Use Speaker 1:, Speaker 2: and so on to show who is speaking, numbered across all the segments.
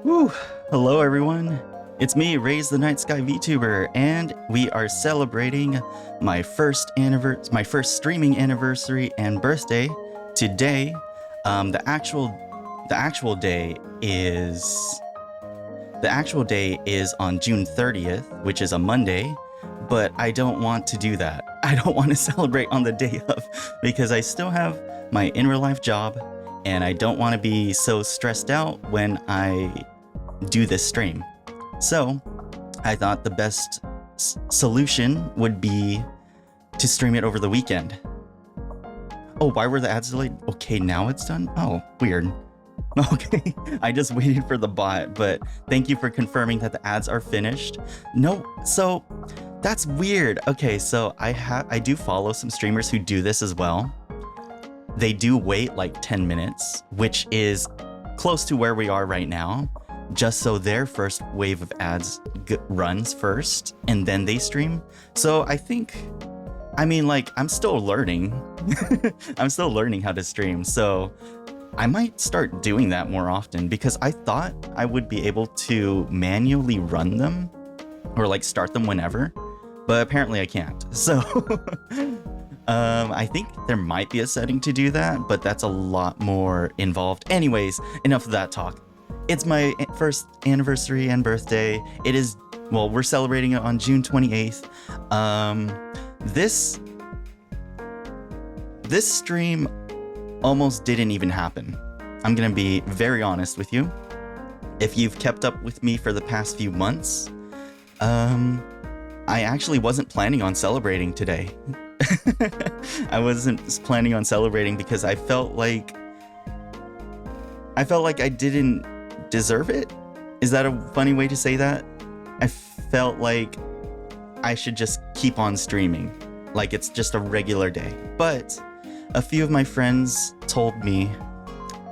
Speaker 1: Woo! Hello everyone, it's me, Reis the Night Sky VTuber, and we are celebrating my first streaming anniversary and birthday today. The actual day is on June 30th, which is a Monday, but I don't want to do that. I don't want to celebrate on the day of because I still have my in real life job and I don't want to be so stressed out when I do this stream. So I thought the best solution would be to stream it over the weekend. Oh, why were the ads delayed? Okay, now it's done? Oh, weird. Okay, I just waited for the bot, but thank you for confirming that the ads are finished. No, so that's weird. Okay, so I do follow some streamers who do this as well. They do wait like 10 minutes, which is close to where we are right now, just so their first wave of ads runs first and then they stream. So I'm still learning. I'm still learning how to stream. So I might start doing that more often because I thought I would be able to manually run them or like start them whenever, but apparently I can't. So I think there might be a setting to do that, but that's a lot more involved. Anyways, enough of that talk. It's my first anniversary and birthday. We're celebrating it on June 28th. This stream almost didn't even happen. I'm gonna be very honest with you. If you've kept up with me for the past few months, I actually wasn't planning on celebrating today. I wasn't planning on celebrating because I felt like I didn't deserve it. Is that a funny way to say that? I felt like I should just keep on streaming, like it's just a regular day. But a few of my friends told me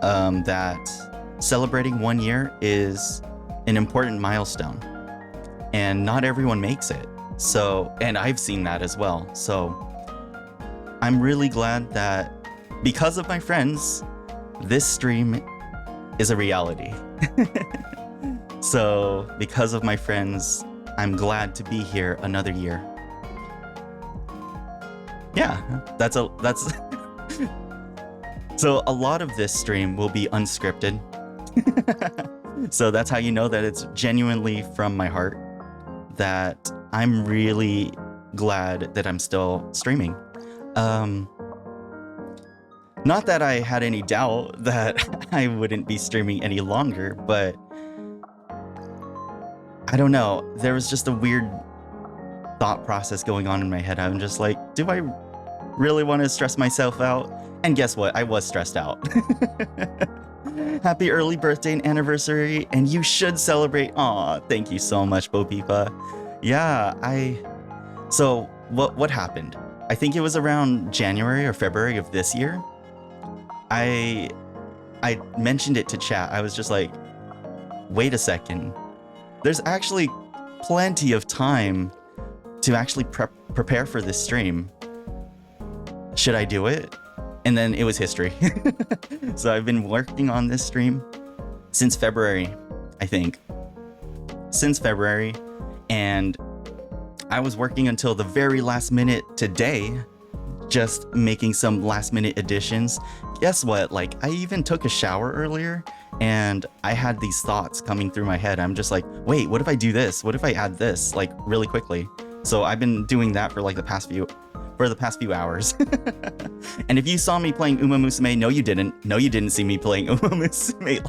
Speaker 1: that celebrating 1 year is an important milestone, and not everyone makes it. So, and I've seen that as well. So I'm really glad that because of my friends, this stream is a reality. So because of my friends, I'm glad to be here another year. Yeah, that's so a lot of this stream will be unscripted. So that's how you know that it's genuinely from my heart, that I'm really glad that I'm still streaming. Not that I had any doubt that I wouldn't be streaming any longer, but I don't know. There was just a weird thought process going on in my head. I'm just like, do I really want to stress myself out? And guess what? I was stressed out. Happy early birthday and anniversary, and you should celebrate. Aw, thank you so much, Bo Peepa. Yeah, so what happened? I think it was around January or February of this year. I mentioned it to chat. I was just like, wait a second. There's actually plenty of time to actually prepare for this stream. Should I do it? And then it was history. So I've been working on this stream since February, I think. Since February. And I was working until the very last minute today, just making some last minute additions. Guess what? Like, I even took a shower earlier and I had these thoughts coming through my head. I'm just like, wait, what if I do this? What if I add this, like, really quickly? So I've been doing that for like the past few hours. And if you saw me playing Uma Musume, no you didn't. No, you didn't see me playing Uma Musume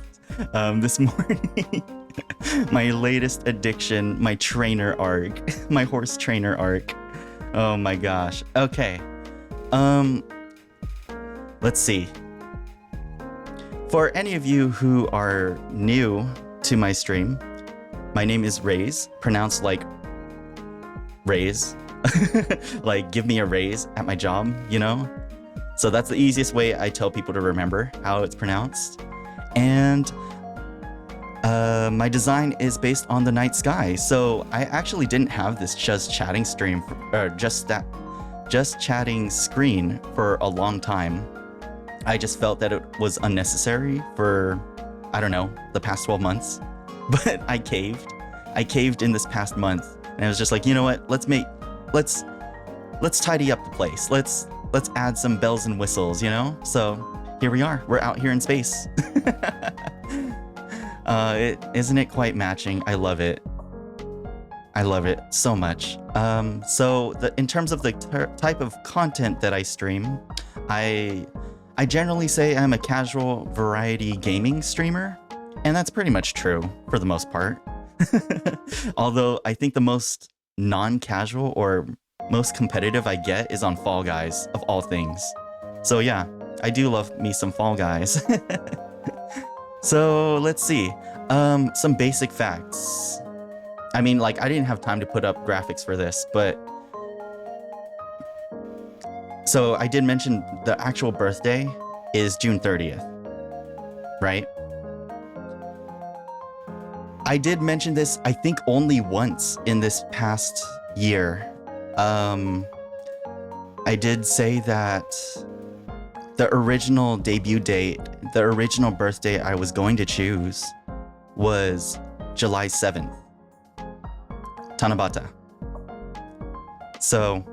Speaker 1: this morning. My latest addiction, my trainer arc, my horse trainer arc. Oh my gosh. Okay. Let's see. For any of you who are new to my stream, my name is Reis, pronounced like raise. Like, give me a raise at my job, you know? So that's the easiest way I tell people to remember how it's pronounced. And my design is based on the night sky. So I actually didn't have this just chatting stream, just chatting screen for a long time. I just felt that it was unnecessary for, I don't know, the past 12 months. but I caved. I caved in this past month, and I was just like, you know what? Let's tidy up the place. Let's add some bells and whistles, you know? So here we are. We're out here in space. Isn't it quite matching? I love it. I love it so much. So in terms of the type of content that I stream, I generally say I'm a casual variety gaming streamer, and that's pretty much true for the most part. Although I think the most non-casual or most competitive I get is on Fall Guys, of all things. So yeah, I do love me some Fall Guys. So let's see, some basic facts. I mean, like, I didn't have time to put up graphics for this, but... So I did mention the actual birthday is June 30th, right? I did mention this, I think, only once in this past year. I did say that the original debut date, the original birthday I was going to choose was July 7th. Tanabata. So,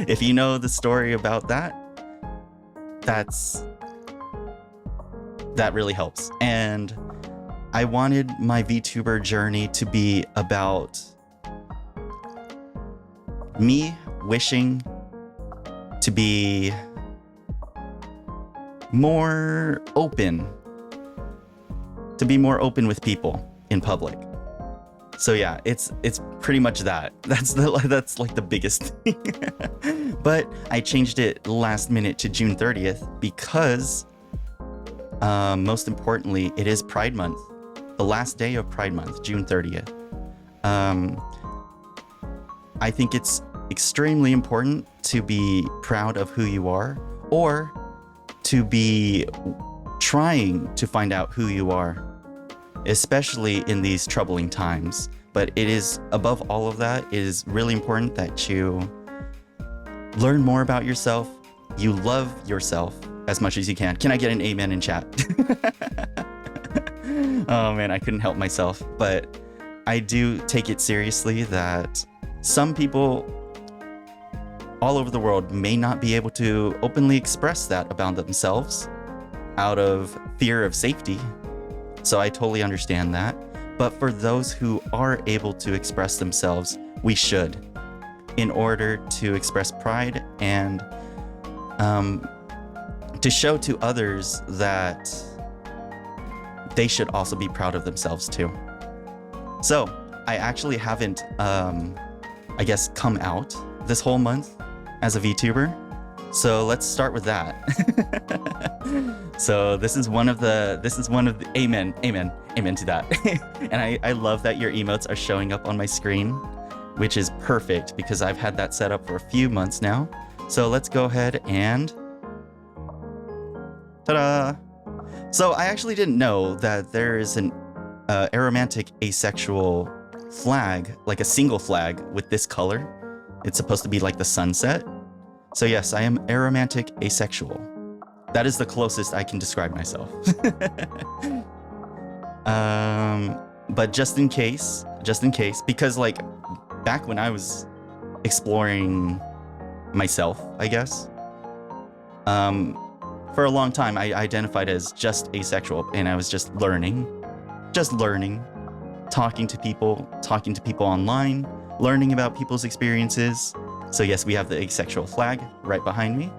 Speaker 1: if you know the story about that really helps. And I wanted my VTuber journey to be about me wishing to be more open, with people in public. So yeah, it's pretty much that. That's like the biggest thing. But I changed it last minute to June 30th because most importantly, it is Pride Month. The last day of Pride Month, June 30th. I think it's extremely important to be proud of who you are, or to be trying to find out who you are, especially in these troubling times. But it is, above all of that, it is really important that you learn more about yourself, you love yourself as much as you can. Can I get an amen in chat? Oh man, I couldn't help myself. But I do take it seriously that some people all over the world may not be able to openly express that about themselves out of fear of safety. So I totally understand that. But for those who are able to express themselves, we should, in order to express pride and to show to others that they should also be proud of themselves too. So I actually haven't, I guess, come out this whole month as a VTuber. So let's start with that. So this is one of the amen to that. And I love that your emotes are showing up on my screen, which is perfect because I've had that set up for a few months now. So let's go ahead and ta-da! So I actually didn't know that there is an aromantic asexual flag, like a single flag with this color. It's supposed to be like the sunset. So yes, I am aromantic asexual. That is the closest I can describe myself. But just in case, because like back when I was exploring myself, I guess, for a long time I identified as just asexual, and I was just learning, talking to people online, learning about people's experiences. So yes, we have the asexual flag right behind me,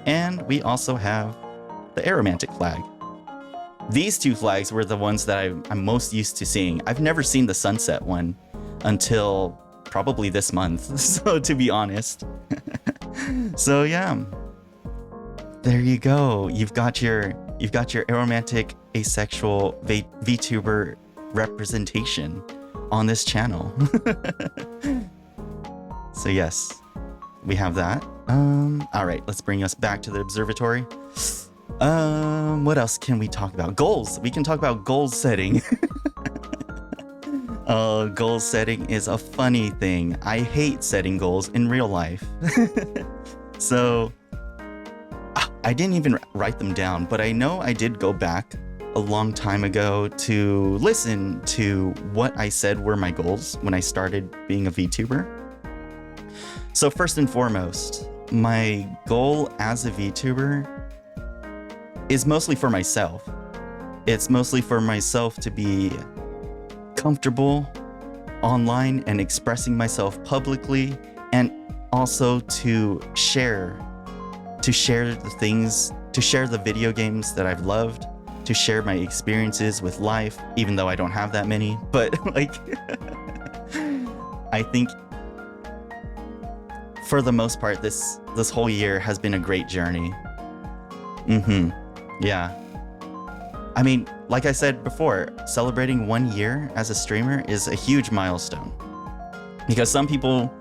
Speaker 1: and we also have the aromantic flag. These two flags were the ones that I'm most used to seeing. I've never seen the sunset one until probably this month, so to be honest. So yeah, there you go. You've got your aromantic asexual VTuber representation on this channel. So yes, we have that. All right, let's bring us back to the observatory. What else can we talk about? Goals. We can talk about goal setting. Goal setting is a funny thing. I hate setting goals in real life. So I didn't even write them down, but I know I did go back a long time ago to listen to what I said were my goals when I started being a VTuber. So first and foremost, my goal as a VTuber is mostly for myself. It's mostly for myself to be comfortable online and expressing myself publicly, and also to share the things, to share the video games that I've loved, to share my experiences with life, even though I don't have that many. But like, I think for the most part, this whole year has been a great journey. Yeah. I mean, like I said before, celebrating 1 year as a streamer is a huge milestone. Because some people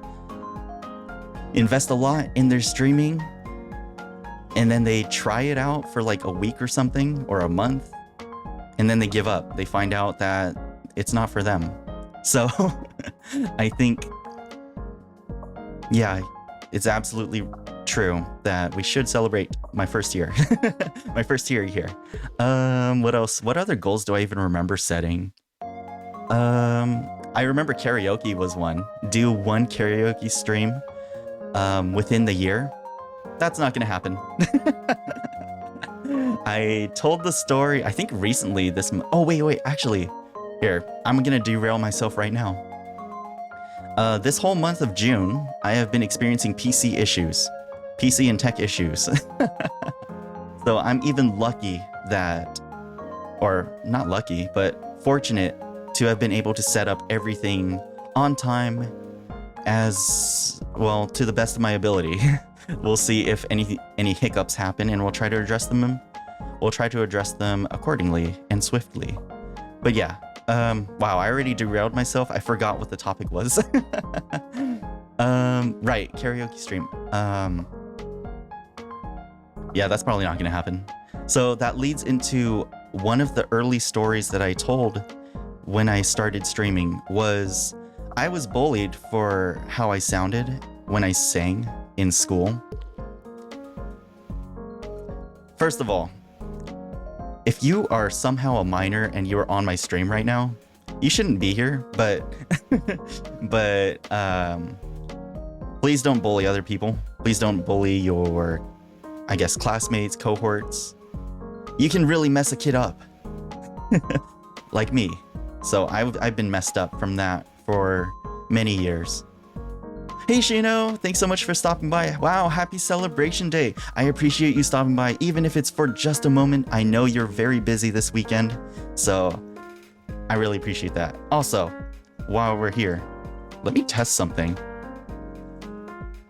Speaker 1: invest a lot in their streaming, and then they try it out for like a week or something, or a month, and then they give up. They find out that it's not for them. So I think, yeah, it's absolutely true that we should celebrate my first year. My first year here. What else? What other goals do I even remember setting? I remember karaoke was one. Do one karaoke stream within the year. That's not gonna happen. I told the story, I think recently oh wait, actually, here, I'm gonna derail myself right now. This whole month of June, I have been experiencing PC and tech issues. So I'm even lucky that, or not lucky, but fortunate to have been able to set up everything on time, as well, to the best of my ability. We'll see if any hiccups happen, and we'll try to address them. We'll try to address them accordingly and swiftly. But yeah, wow, I already derailed myself. I forgot what the topic was. Right, karaoke stream. Yeah, that's probably not gonna happen. So that leads into one of the early stories that I told when I started streaming. Was I was bullied for how I sounded when I sang in school. First of all, if you are somehow a minor and you are on my stream right now, you shouldn't be here, but please don't bully other people. Please don't bully your, I guess, classmates, cohorts. You can really mess a kid up. Like me. So I've been messed up from that for many years. Hey Shino, thanks so much for stopping by. Wow, happy celebration day. I appreciate you stopping by, even if it's for just a moment. I know you're very busy this weekend, so I really appreciate that. Also, while we're here, let me test something.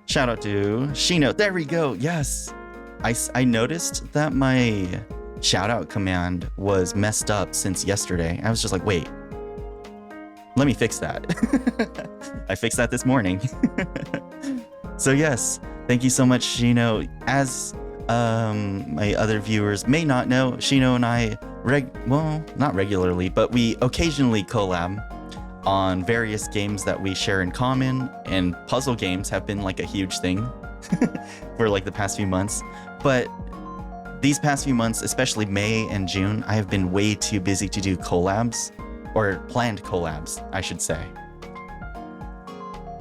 Speaker 1: Shout out to Shino. There we go. Yes. I noticed that my shout out command was messed up since yesterday. I was just like, wait, let me fix that. I fixed that this morning. So yes, thank you so much, Shino. As my other viewers may not know, Shino and I, well, not regularly, but we occasionally collab on various games that we share in common, and puzzle games have been like a huge thing for like the past few months. But these past few months, especially May and June, I have been way too busy to do collabs, or planned collabs, I should say.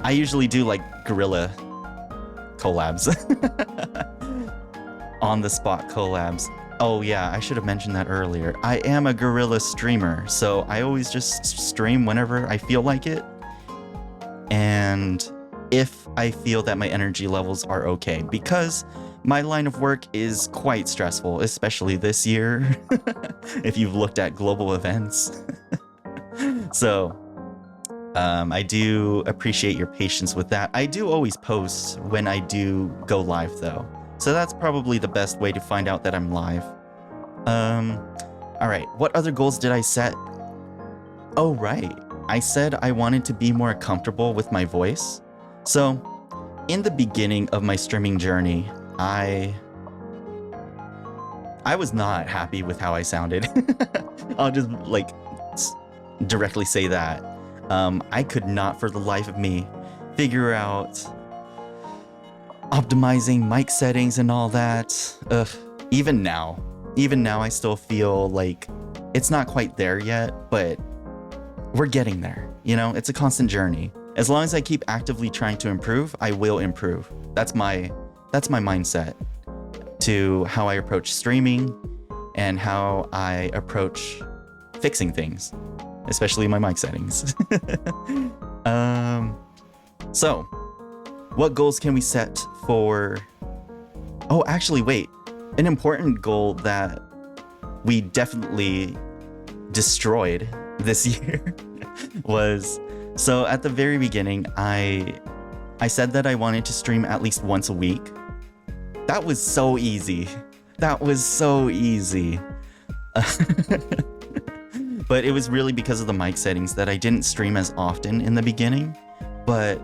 Speaker 1: I usually do like guerrilla collabs. On the spot collabs. Oh yeah, I should have mentioned that earlier. I am a guerrilla streamer, so I always just stream whenever I feel like it. And if I feel that my energy levels are okay, because my line of work is quite stressful, especially this year, if you've looked at global events. So, I do appreciate your patience with that. I do always post when I do go live though. So that's probably the best way to find out that I'm live. Alright, what other goals did I set? Oh right, I said I wanted to be more comfortable with my voice. So, in the beginning of my streaming journey, I was not happy with how I sounded. I'll just like directly say that. I could not for the life of me figure out optimizing mic settings and all that. Even now I still feel like It's not quite there yet, but we're getting there. You know, it's a constant journey. As long as I keep actively trying to improve, I will improve. That's my mindset to how I approach streaming and how I approach fixing things, especially my mic settings. So what goals can we set for... Oh, actually, wait. An important goal that we definitely destroyed this year was... So at the very beginning, I said that I wanted to stream at least once a week. That was so easy. That was so easy. But it was really because of the mic settings that I didn't stream as often in the beginning. But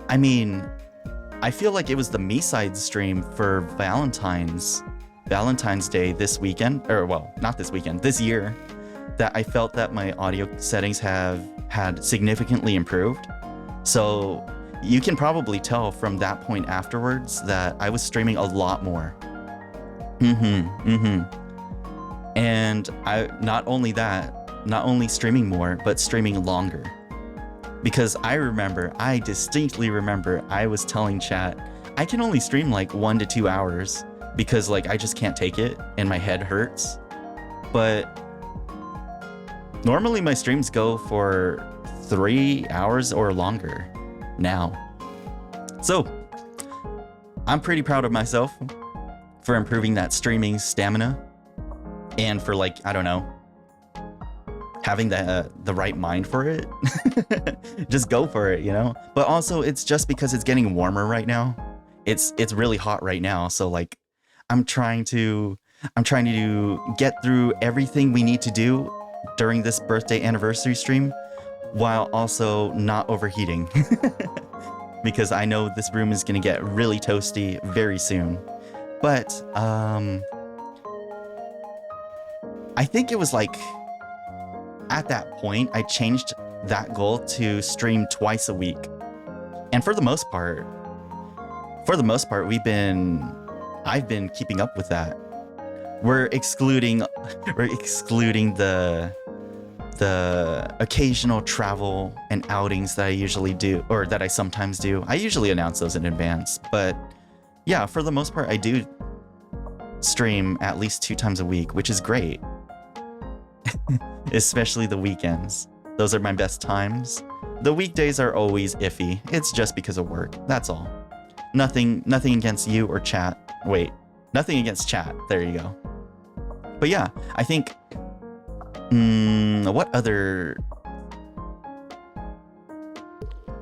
Speaker 1: I mean, I feel like it was the Me-Side stream for Valentine's Day this weekend, or well, not this weekend, this year, that I felt that my audio settings have had significantly improved. So you can probably tell from that point afterwards that I was streaming a lot more. And not only streaming more, but streaming longer. Because I distinctly remember I was telling chat, I can only stream like 1 to 2 hours because like I just can't take it and my head hurts. But normally my streams go for 3 hours or longer now. So I'm pretty proud of myself for improving that streaming stamina and for like, I don't know, having the right mind for it. Just go for it, you know? But also it's just because it's getting warmer right now. It's really hot right now. So like I'm trying to get through everything we need to do during this birthday anniversary stream while also not overheating. Because I know this room is gonna get really toasty very soon. But I think it was like at that point, I changed that goal to stream twice a week. And for the most part, I've been keeping up with that. We're excluding the occasional travel and outings that I usually do, or that I sometimes do. I usually announce those in advance, but yeah, for the most part, I do stream at least 2 times a week, which is great. Especially the weekends. Those are my best times. The weekdays are always iffy. It's just because of work. That's all. Nothing against you or chat. Wait, nothing against chat. There you go. But yeah, I think... what other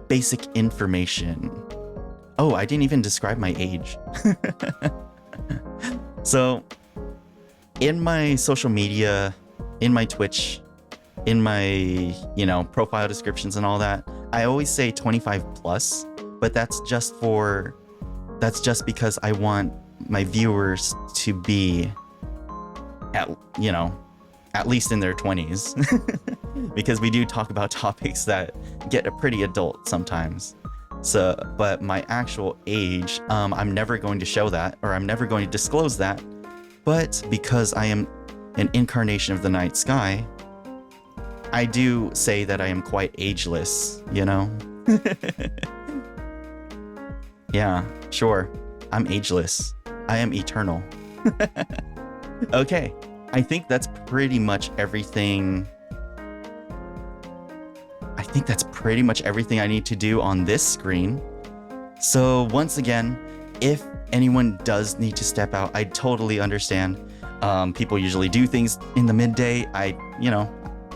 Speaker 1: basic information? Oh, I didn't even describe my age. So, in my social media, in my Twitch, in my, you know, profile descriptions and all that, I always say 25 plus, but that's just because I want my viewers to be at least in their 20s. Because we do talk about topics that get pretty adult sometimes. So, but my actual age, I'm never going to show that, or I'm never going to disclose that. But because I am an incarnation of the night sky, I do say that I am quite ageless, you know? Yeah, sure. I'm ageless. I am eternal. Okay, I think that's pretty much everything. I think that's pretty much everything I need to do on this screen. So once again, if anyone does need to step out, I totally understand. People usually do things in the midday. I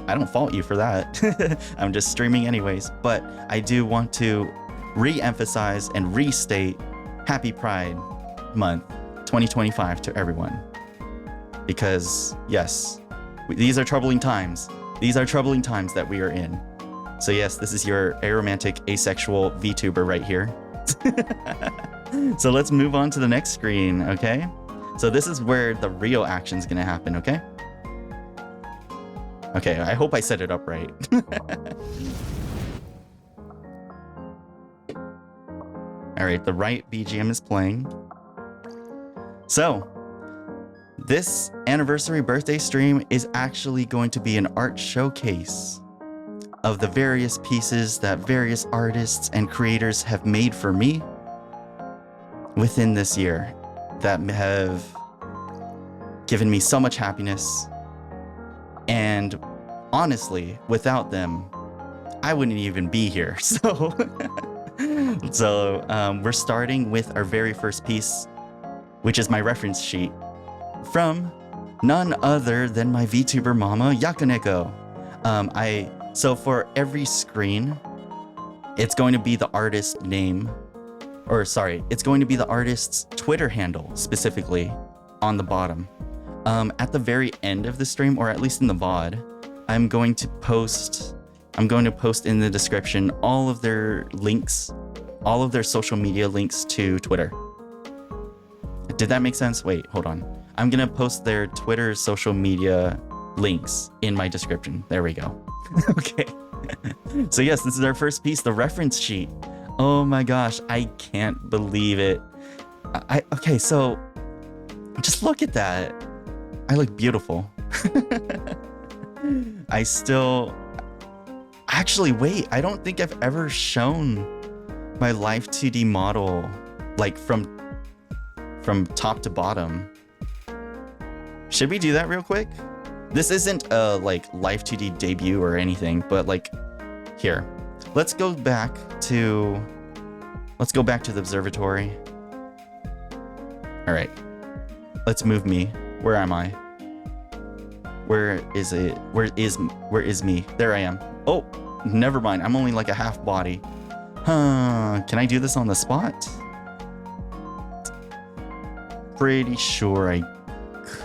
Speaker 1: don't fault you for that. I'm just streaming anyways. But I do want to re-emphasize and restate Happy Pride Month 2025 to everyone. Because yes, these are troubling times. These are troubling times that we are in. So yes, this is your aromantic, asexual VTuber right here. So let's move on to the next screen, okay? So this is where the real action's gonna happen, okay? Okay, I hope I set it up right. All right, the right BGM is playing. So, This anniversary birthday stream is actually going to be an art showcase of the various pieces that various artists and creators have made for me within this year that have given me so much happiness. And honestly, without them, I wouldn't even be here. So, we're starting with our very first piece, which is my reference sheet from none other than my VTuber mama, Yakaneko. So for every screen, it's going to be the artist name, it's going to be the artist's Twitter handle specifically on the bottom. At the very end of the stream, or at least in the VOD, I'm going to post in the description all of their links, all of their social media links to Twitter. Did that make sense? Wait, hold on. I'm gonna post their Twitter social media links in my description. There we go. Okay. So yes, this is our first piece, the reference sheet. Oh my gosh, I can't believe it. Okay, so just look at that. I look beautiful. Actually, wait, I don't think I've ever shown my Life 2D model like from top to bottom. Should we do that real quick? This isn't a like Life 2D debut or anything, but like here. Let's go back to the observatory. All right. Let's move me. Where am I? Where is it? Where is me? There I am. Oh, never mind. I'm only like a half body. Huh. Can I do this on the spot? Pretty sure I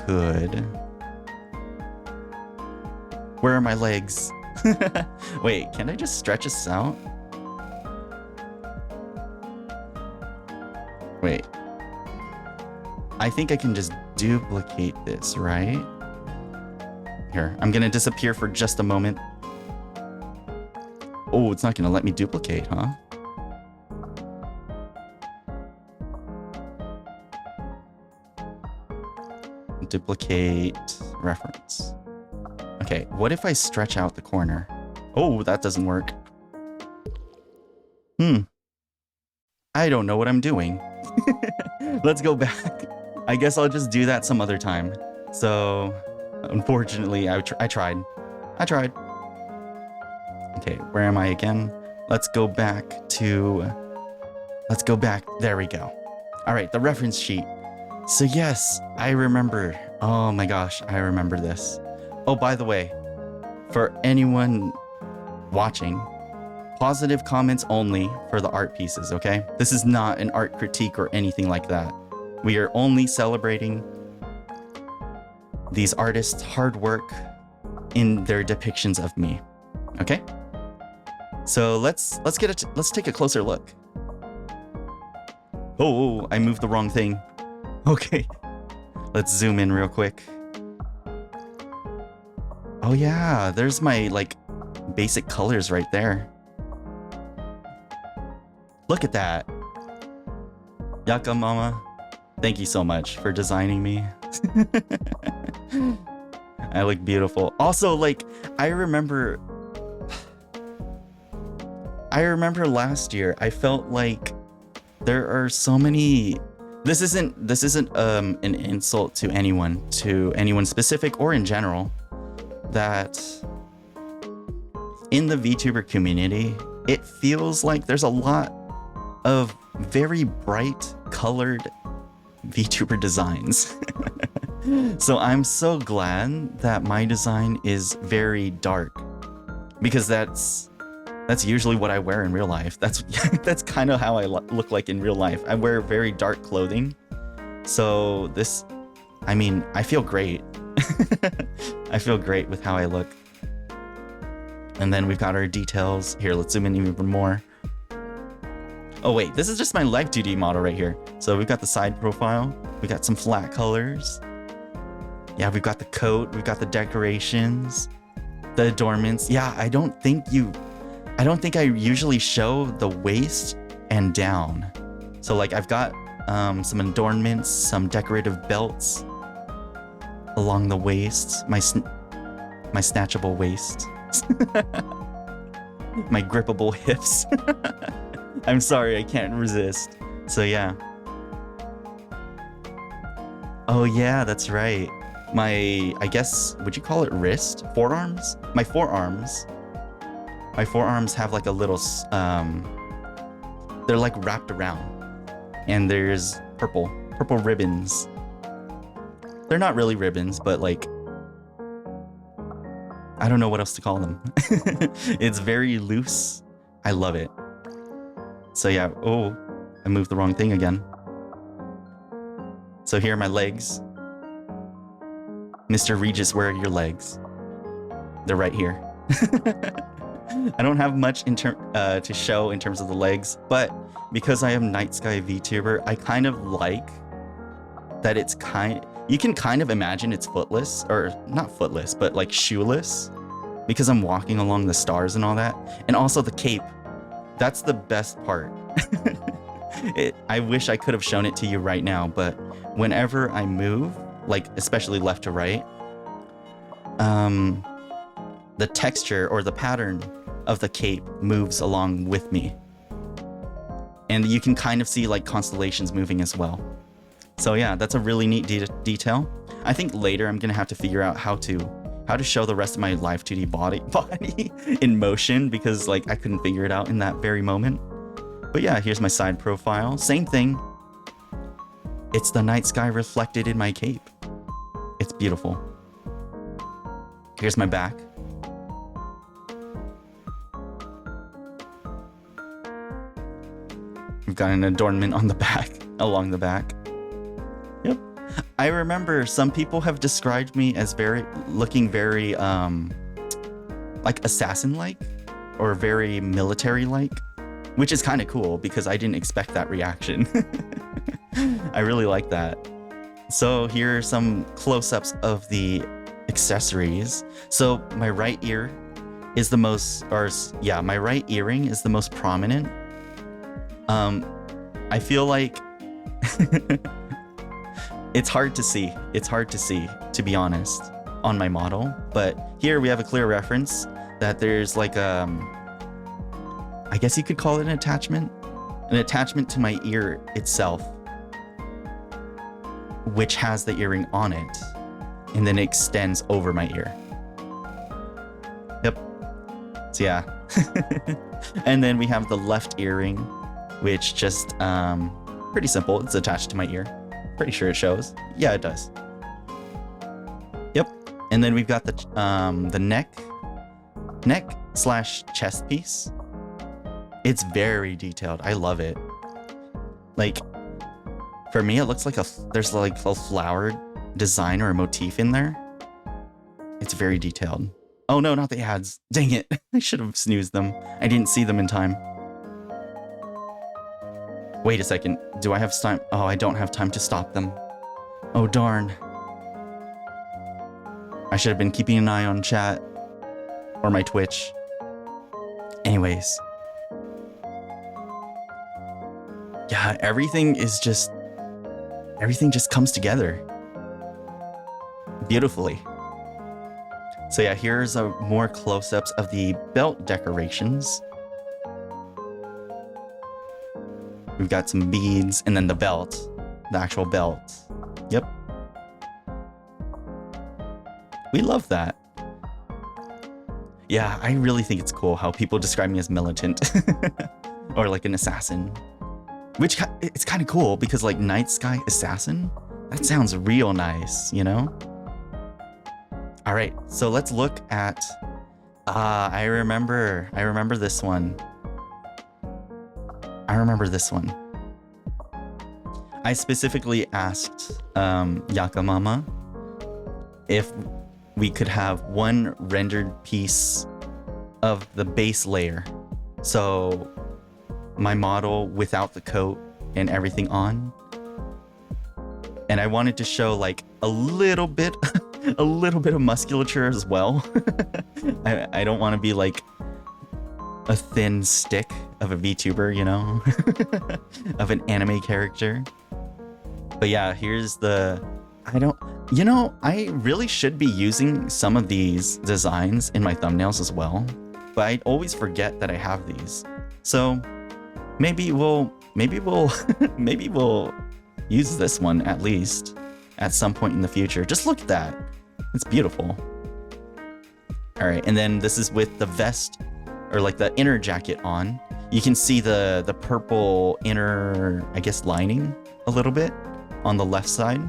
Speaker 1: could. Where are my legs? Wait, can I just stretch this out? Wait. I think I can just duplicate this, right? Here, I'm gonna disappear for just a moment. Oh, it's not gonna let me duplicate, huh? Duplicate reference. Okay, what if I stretch out the corner? Oh, that doesn't work. I don't know what I'm doing. Let's go back. I guess I'll just do that some other time. So, unfortunately, I tried. Okay, where am I again? Let's go back. There we go. All right, the reference sheet. So yes, I remember. Oh my gosh, I remember this. Oh, by the way, for anyone watching, positive comments only for the art pieces, okay? This is not an art critique or anything like that. We are only celebrating these artists' hard work in their depictions of me, okay? So let's take a closer look. Oh, I moved the wrong thing. Okay, let's zoom in real quick. Oh yeah, there's my like basic colors right there. Look at that. Yaka Mama, thank you so much for designing me. I look beautiful. Also, like, I remember last year, I felt like there are so many. This isn't an insult to anyone specific or in general, that in the VTuber community, it feels like there's a lot of very bright colored VTuber designs. So I'm so glad that my design is very dark, because that's usually what I wear in real life. That's kind of how I look like in real life. I wear very dark clothing. So this, I mean, I feel great. I feel great with how I look. And then we've got our details. Here, let's zoom in even more. Oh wait, this is just my Life 2D model right here. So we've got the side profile. We got some flat colors. Yeah, we've got the coat. We've got the decorations, the adornments. Yeah, I don't think I usually show the waist and down. So like I've got some adornments, some decorative belts. along the waist, my snatchable waist, my grippable hips. I'm sorry, I can't resist. So yeah. Oh yeah, that's right. My, I guess, would you call it wrist? Forearms? My forearms have like a little, they're like wrapped around. And there's purple ribbons. They're not really ribbons, but like, I don't know what else to call them. It's very loose. I love it. So yeah, oh, I moved the wrong thing again. So here are my legs. Mr. Regis, where are your legs? They're right here. I don't have much to show in terms of the legs, but because I am Night Sky VTuber, I kind of like that it's you can kind of imagine it's footless, or not footless, but like shoeless, because I'm walking along the stars and all that. And also the cape, that's the best part. I wish I could have shown it to you right now, but whenever I move, like especially left to right, the texture or the pattern of the cape moves along with me. And you can kind of see like constellations moving as well. So yeah, that's a really neat detail. I think later I'm gonna have to figure out how to show the rest of my live 2D body in motion, because like I couldn't figure it out in that very moment. But yeah, here's my side profile. Same thing. It's the night sky reflected in my cape. It's beautiful. Here's my back. We've got an adornment on the back, along the back. Yep. I remember some people have described me as looking very, like assassin-like, or very military-like, which is kind of cool because I didn't expect that reaction. I really like that. So here are some close-ups of the accessories. So my right ear is the most, my right earring is the most prominent. I feel like it's hard to see. It's hard to see, to be honest, on my model. But here we have a clear reference that there's like I guess you could call it an attachment to my ear itself, which has the earring on it, and then it extends over my ear. Yep. So yeah. And then we have the left earring, which just pretty simple. It's attached to my ear. Pretty sure it shows. Yeah, it does. Yep. And then we've got the neck / chest piece. It's very detailed. I love it. Like, for me, it looks like there's like a flowered design or a motif in there. It's very detailed. Oh no, not the ads. Dang it. I should have snoozed them. I didn't see them in time. Wait a second. Do I have time? Oh, I don't have time to stop them. Oh, darn. I should have been keeping an eye on chat or my Twitch. Anyways. Yeah, everything just comes together beautifully. So yeah, here's more close-ups of the belt decorations. We've got some beads, and then the belt, the actual belt. Yep. We love that. Yeah, I really think it's cool how people describe me as militant or like an assassin, which it's kind of cool because like night sky assassin, that sounds real nice, you know? All right, so let's look at, I remember this one. I specifically asked Yakamama if we could have one rendered piece of the base layer. So my model without the coat and everything on. And I wanted to show like a little bit of musculature as well. I don't want to be like a thin stick of a VTuber, you know, of an anime character. But yeah, here's the, You know, I really should be using some of these designs in my thumbnails as well, but I always forget that I have these. So maybe we'll maybe we'll use this one at least at some point in the future. Just look at that. It's beautiful. All right, and then this is with the vest, or like the inner jacket on. You can see the purple inner, I guess, lining a little bit on the left side.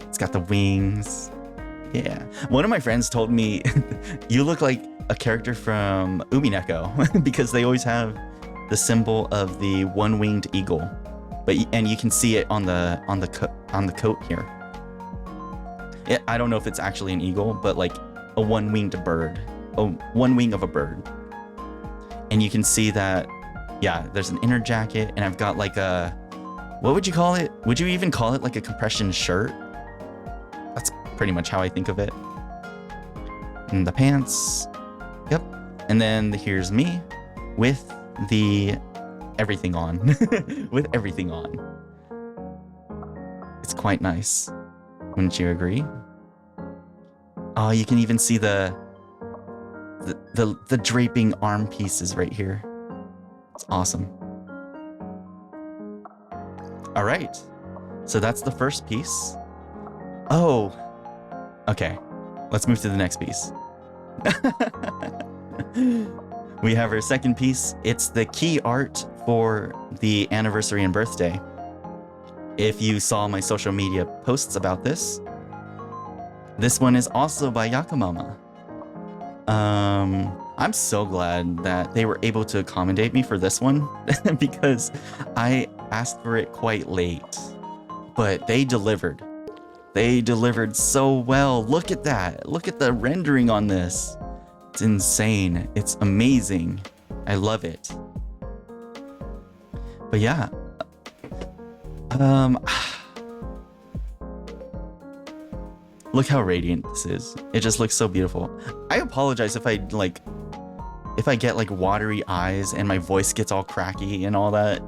Speaker 1: It's got the wings. Yeah. One of my friends told me, you look like a character from Umineko because they always have the symbol of the one-winged eagle, and you can see it on the coat here. I don't know if it's actually an eagle, but like a one-winged bird, one wing of a bird. And you can see that, yeah, there's an inner jacket, and I've got like a, what would you call it? Would you even call it like a compression shirt? That's pretty much how I think of it. And the pants, yep. And then here's me with the everything on, with everything on. It's quite nice, wouldn't you agree? Oh, you can even see the draping arm pieces right here. It's awesome. All right, so that's the first piece. Oh, okay. Let's move to the next piece. We have our second piece. It's the key art for the anniversary and birthday. If you saw my social media posts about this one is also by Yakamama. I'm so glad that they were able to accommodate me for this one because I asked for it quite late, but they delivered. They delivered so well. Look at that. Look at the rendering on this. It's insane. It's amazing. I love it. But yeah. Look how radiant this is. It just looks so beautiful. I apologize if I get like watery eyes and my voice gets all cracky and all that.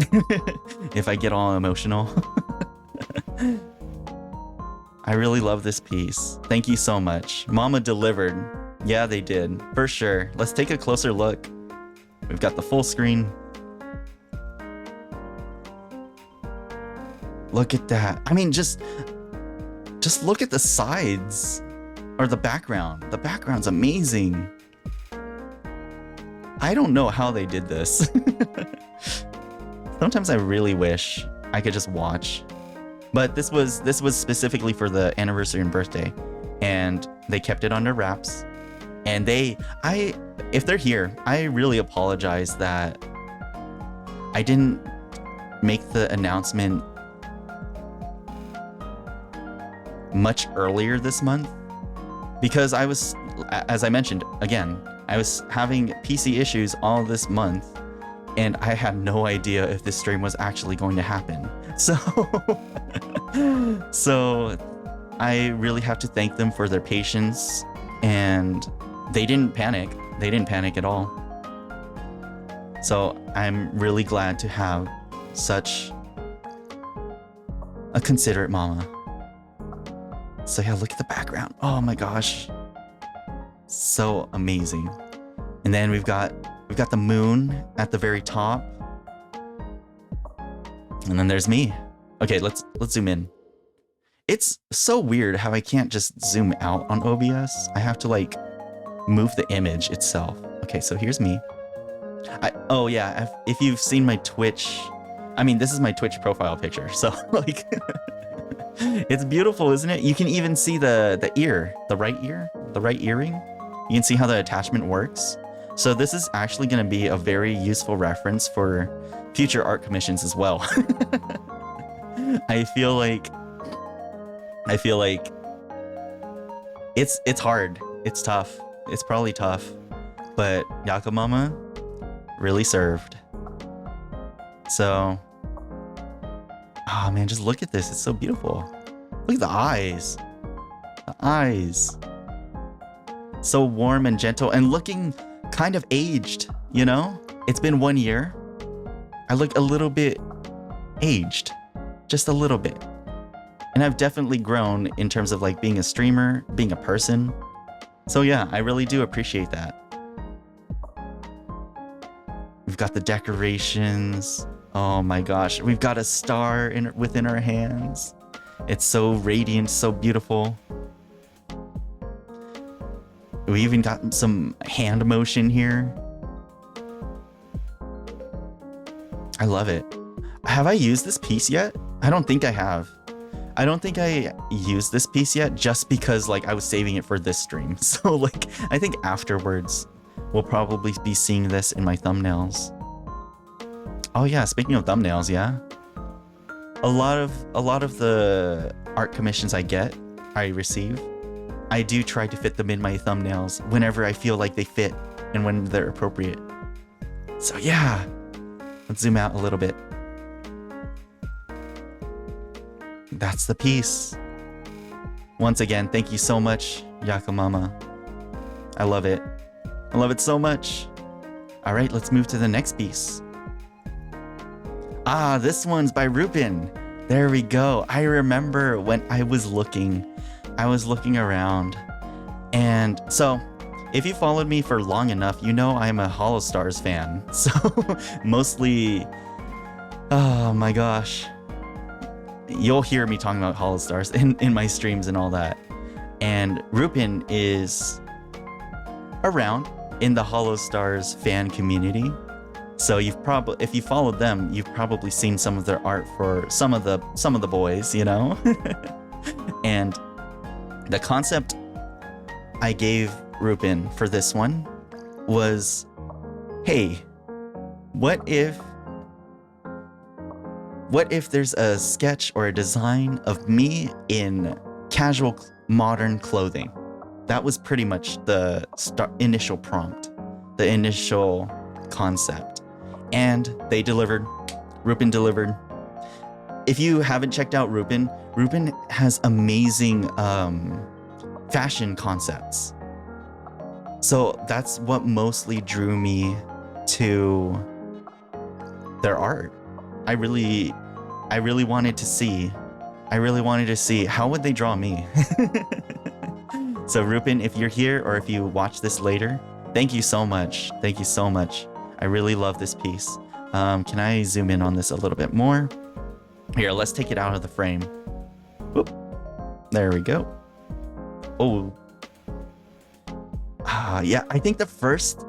Speaker 1: If I get all emotional. I really love this piece. Thank you so much. Mama delivered. Yeah, they did. For sure. Let's take a closer look. We've got the full screen. Look at that. I mean, just look at the sides or the background. The background's amazing. I don't know how they did this. Sometimes I really wish I could just watch. But this was specifically for the anniversary and birthday, and they kept it under wraps. And if they're here, I really apologize that I didn't make the announcement much earlier this month, because I was, as I mentioned again, I was having PC issues all this month, and I had no idea if this stream was actually going to happen. So I really have to thank them for their patience, and they didn't panic. They didn't panic at all. So I'm really glad to have such a considerate mama. So yeah, look at the background. Oh my gosh. So amazing. And then we've got the moon at the very top. And then there's me. Okay, let's zoom in. It's so weird how I can't just zoom out on OBS. I have to like move the image itself. Okay, so here's me. Oh yeah, if you've seen my Twitch, I mean, this is my Twitch profile picture. So like, it's beautiful, isn't it? You can even see the ear, the right earring. You can see how the attachment works. So this is actually going to be a very useful reference for future art commissions as well. I feel like it's hard. It's tough. It's probably tough, but Yakamama really served. So, oh man, just look at this. It's so beautiful. Look at the eyes. The eyes. So warm and gentle and looking kind of aged, you know? It's been 1 year. I look a little bit aged. Just a little bit. And I've definitely grown in terms of like being a streamer, being a person. So yeah, I really do appreciate that. We've got the decorations. Oh my gosh, we've got a star within our hands. It's so radiant, so beautiful. We even got some hand motion here. I love it. Have I used this piece yet? I don't think I have. I don't think I used this piece yet just because like I was saving it for this stream. So like I think afterwards we'll probably be seeing this in my thumbnails. Oh yeah, speaking of thumbnails, yeah. A lot of the art commissions I receive, I do try to fit them in my thumbnails whenever I feel like they fit and when they're appropriate. So yeah, let's zoom out a little bit. That's the piece. Once again, thank you so much, Yakamama. I love it. I love it so much. All right, let's move to the next piece. Ah, this one's by Rupin. There we go. I remember when I was looking around. And so, if you followed me for long enough, you know I'm a Hollow Stars fan. So, mostly, oh my gosh. You'll hear me talking about Hollow Stars in my streams and all that. And Rupin is around in the Hollow Stars fan community. So if you followed them, you've probably seen some of their art for some of the boys, you know? And the concept I gave Rupin for this one was, hey, what if there's a sketch or a design of me in casual modern clothing? That was pretty much the initial prompt, the initial concept. And they delivered. Rupin delivered. If you haven't checked out Rupin has amazing fashion concepts. So that's what mostly drew me to their art. I really wanted to see how would they draw me. So Rupin, if you're here or if you watch this later, thank you so much. Thank you so much. I really love this piece. Can I zoom in on this a little bit more? Here, let's take it out of the frame. Whoop. There we go. Oh. Yeah, I think the first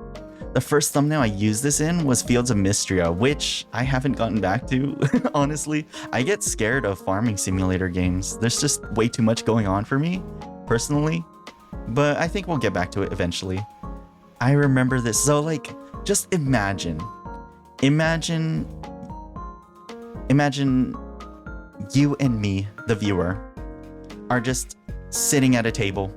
Speaker 1: thumbnail I used this in was Fields of Mystria, which I haven't gotten back to, honestly. I get scared of farming simulator games. There's just way too much going on for me, personally. But I think we'll get back to it eventually. I remember this. So, like, just imagine you and me, the viewer, are just sitting at a table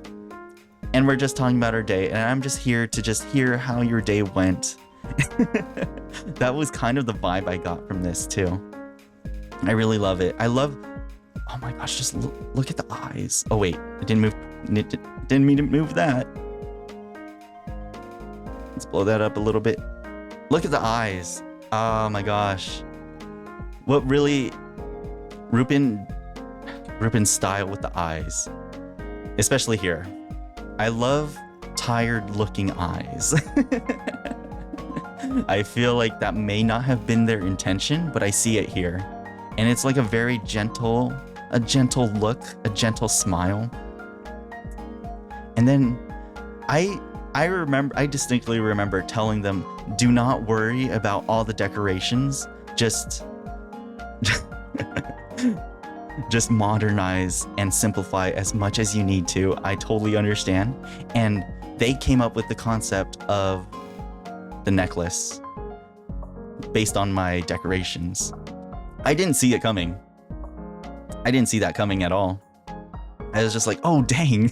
Speaker 1: and we're just talking about our day, and I'm just here to just hear how your day went. That was kind of the vibe I got from this too. I really love it. Oh my gosh, just look at the eyes. Oh wait, I didn't mean to move that. Let's blow that up a little bit. Look at the eyes. Oh my gosh. What really Rupin's style with the eyes, especially here. I love tired looking eyes. I feel like that may not have been their intention, but I see it here. And it's like a very gentle look, a gentle smile. And then I distinctly remember telling them, do not worry about all the decorations, just modernize and simplify as much as you need to. I totally understand. And they came up with the concept of the necklace based on my decorations. I didn't see it coming. I didn't see that coming at all. I was just like, oh, dang.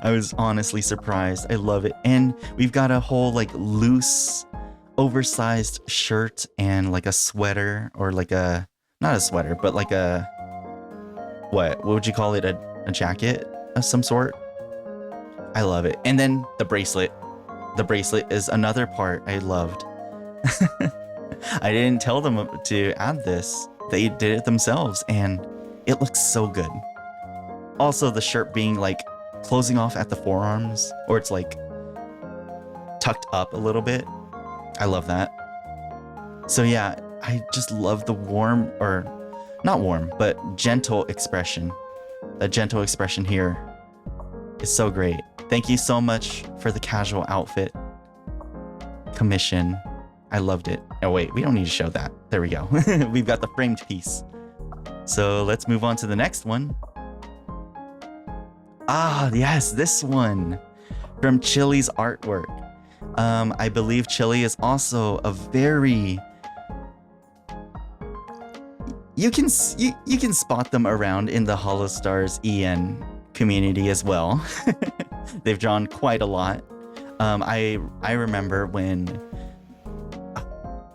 Speaker 1: I was honestly surprised. I love it. And we've got a whole like loose, oversized shirt and like a sweater, or like not a sweater, but like what would you call it? A jacket of some sort? I love it. And then the bracelet. The bracelet is another part I loved. I didn't tell them to add this. They did it themselves, and It looks so good. Also, the shirt being like closing off at the forearms, or it's like tucked up a little bit. I love that. So yeah, I just love the warm, or not warm, but gentle expression. That gentle expression here is so great. Thank you so much for the casual outfit commission. I loved it. Oh wait, we don't need to show that. There we go. We've got the framed piece. So let's move on to the next one. Ah, yes, this one from Chili's artwork. I believe Chili is also a very... You can spot them around in the HoloStars EN community as well. They've drawn quite a lot. I remember when...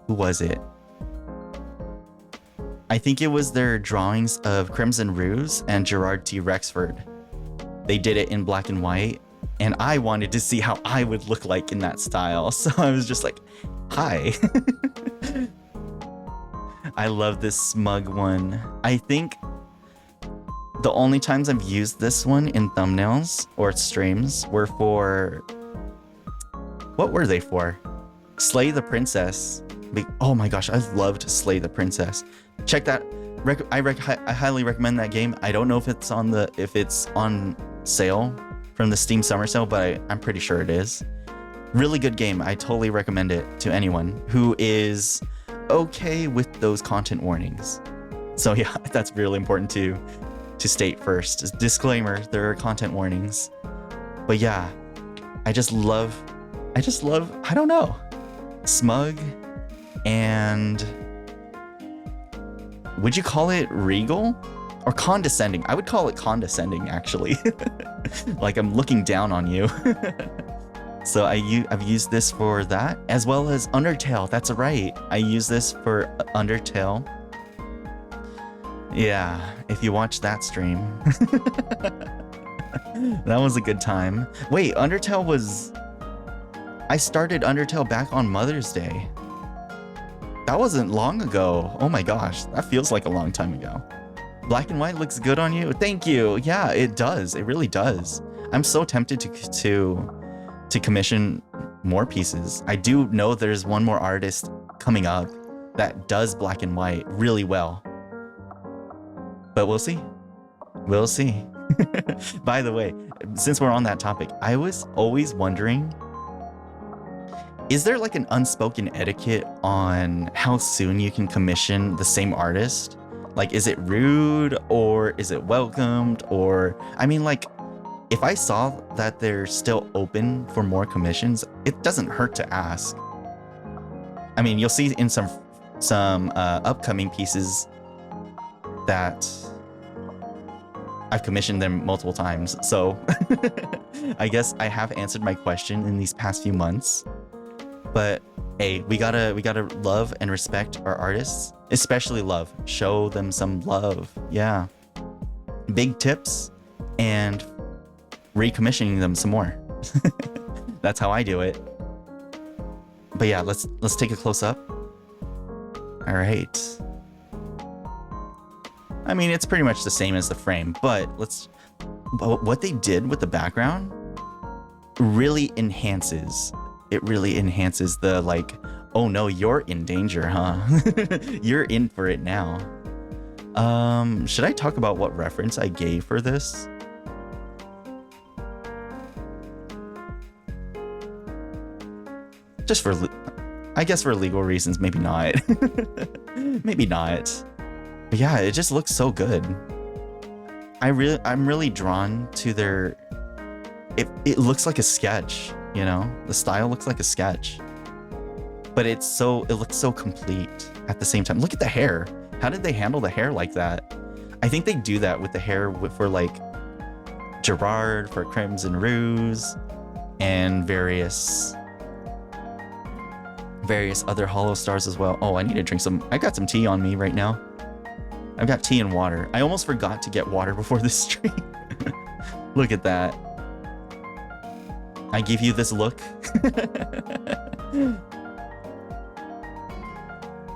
Speaker 1: Who was it? I think it was their drawings of Crimson Ruse and Gerard T. Rexford. They did it in black and white, and I wanted to see how I would look like in that style. So I was just like, hi. I love this smug one. I think the only times I've used this one in thumbnails or streams were for... What were they for? Slay the Princess. Oh my gosh, I loved Slay the Princess. Check that. I highly recommend that game. I don't know if it's on sale from the Steam Summer Sale, but I'm pretty sure it is. Really good game. I totally recommend it to anyone who is okay with those content warnings. So yeah, that's really important to state first. Disclaimer, there are content warnings. But yeah, I just love, I don't know, smug, and would you call it regal or condescending? I would call it condescending, actually. Like I'm looking down on you. So I've used this for that, as well as Undertale. That's right. I use this for Undertale. Yeah, if you watch that stream. That was a good time. Wait, Undertale was... I started Undertale back on Mother's Day. That wasn't long ago. Oh my gosh, that feels like a long time ago. Black and white looks good on you. Thank you. Yeah, it does. It really does. I'm so tempted to commission more pieces. I do know there's one more artist coming up that does black and white really well. But we'll see. We'll see. By the way, since we're on that topic, I was always wondering, is there like an unspoken etiquette on how soon you can commission the same artist? Like, is it rude or is it welcomed? Or, I mean, like, if I saw that they're still open for more commissions, it doesn't hurt to ask. I mean, you'll see in some upcoming pieces that I've commissioned them multiple times. So I guess I have answered my question in these past few months. But hey, we gotta love and respect our artists, especially love. Show them some love. Yeah. Big tips and recommissioning them some more. That's how I do it. But yeah, let's take a close up. All right. I mean, it's pretty much the same as the frame, but what they did with the background really enhances. It really enhances the, like, oh no, you're in danger, huh? You're in for it now. Should I talk about what reference I gave for this? Just for, I guess for legal reasons, maybe not. Maybe not. But yeah, it just looks so good. I'm really drawn to their... It looks like a sketch, you know? The style looks like a sketch. But it looks so complete at the same time. Look at the hair. How did they handle the hair like that? I think they do that with the hair for like Gerard, for Crimson Ruse, and various other HoloStars as well. Oh, I need to drink some. I got some tea on me right now. I've got tea and water. I almost forgot to get water before this stream. Look at that. I give you this look.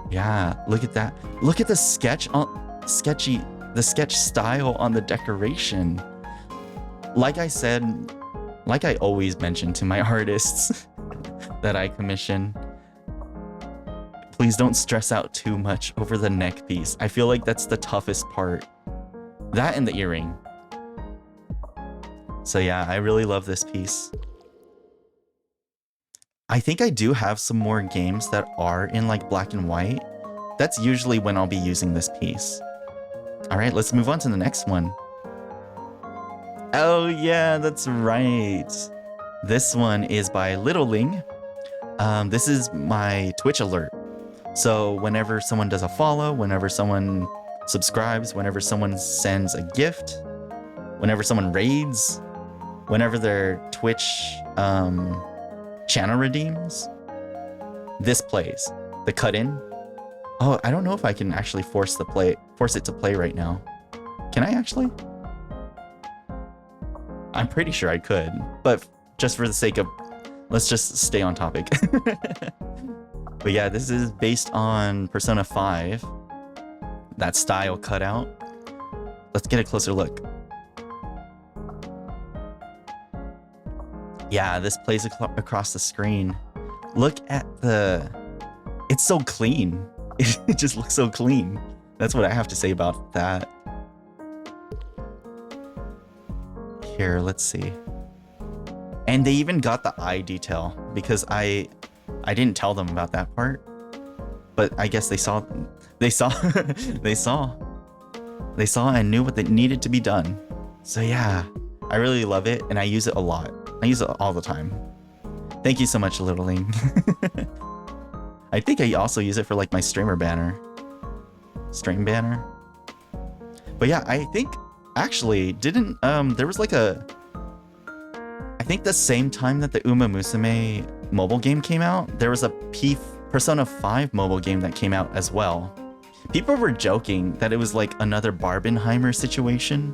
Speaker 1: Yeah, look at that. Look at the sketchy the sketch style on the decoration. Like I said, like I always mention to my artists that I commission, please don't stress out too much over the neck piece. I feel like that's the toughest part. That and the earring. So yeah, I really love this piece. I think I do have some more games that are in like black and white. That's usually when I'll be using this piece. All right, let's move on to the next one. Oh yeah, that's right. This one is by Littleling. This is my Twitch alert. So whenever someone does a follow, whenever someone subscribes, whenever someone sends a gift, whenever someone raids, whenever their Twitch channel redeems, this plays. The cut-in. Oh, I don't know if I can actually force it to play right now. Can I actually? I'm pretty sure I could, but just for the sake of, let's just stay on topic. But yeah, this is based on Persona 5. That style cutout. Let's get a closer look. Yeah, this plays across the screen. Look at it's so clean. It just looks so clean. That's what I have to say about that. Here, let's see. And they even got the eye detail because I didn't tell them about that part. But I guess they saw they saw and knew what needed to be done. So yeah, I really love it and I use it a lot. I use it all the time. Thank you so much, Littleling. I think I also use it for like my streamer banner. Stream banner. But yeah, I think actually there was like I think the same time that the Uma Musume mobile game came out, there was a Persona 5 mobile game that came out as well. People were joking that it was like another Barbenheimer situation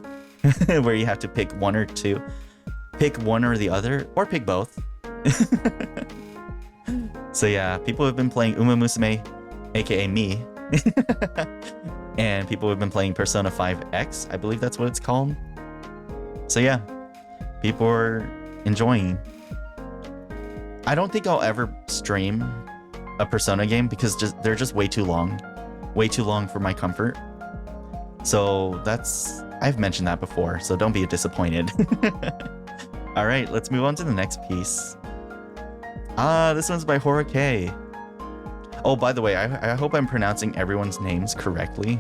Speaker 1: where you have to pick one or two. Pick one or the other, or pick both. So yeah, people have been playing Uma Musume, aka me. And people have been playing Persona 5X, I believe that's what it's called. So yeah, people are enjoying. I don't think I'll ever stream a Persona game because they're just way too long. Way too long for my comfort. So I've mentioned that before, so don't be disappointed. All right, let's move on to the next piece. This one's by Horake. Oh, by the way, I hope I'm pronouncing everyone's names correctly.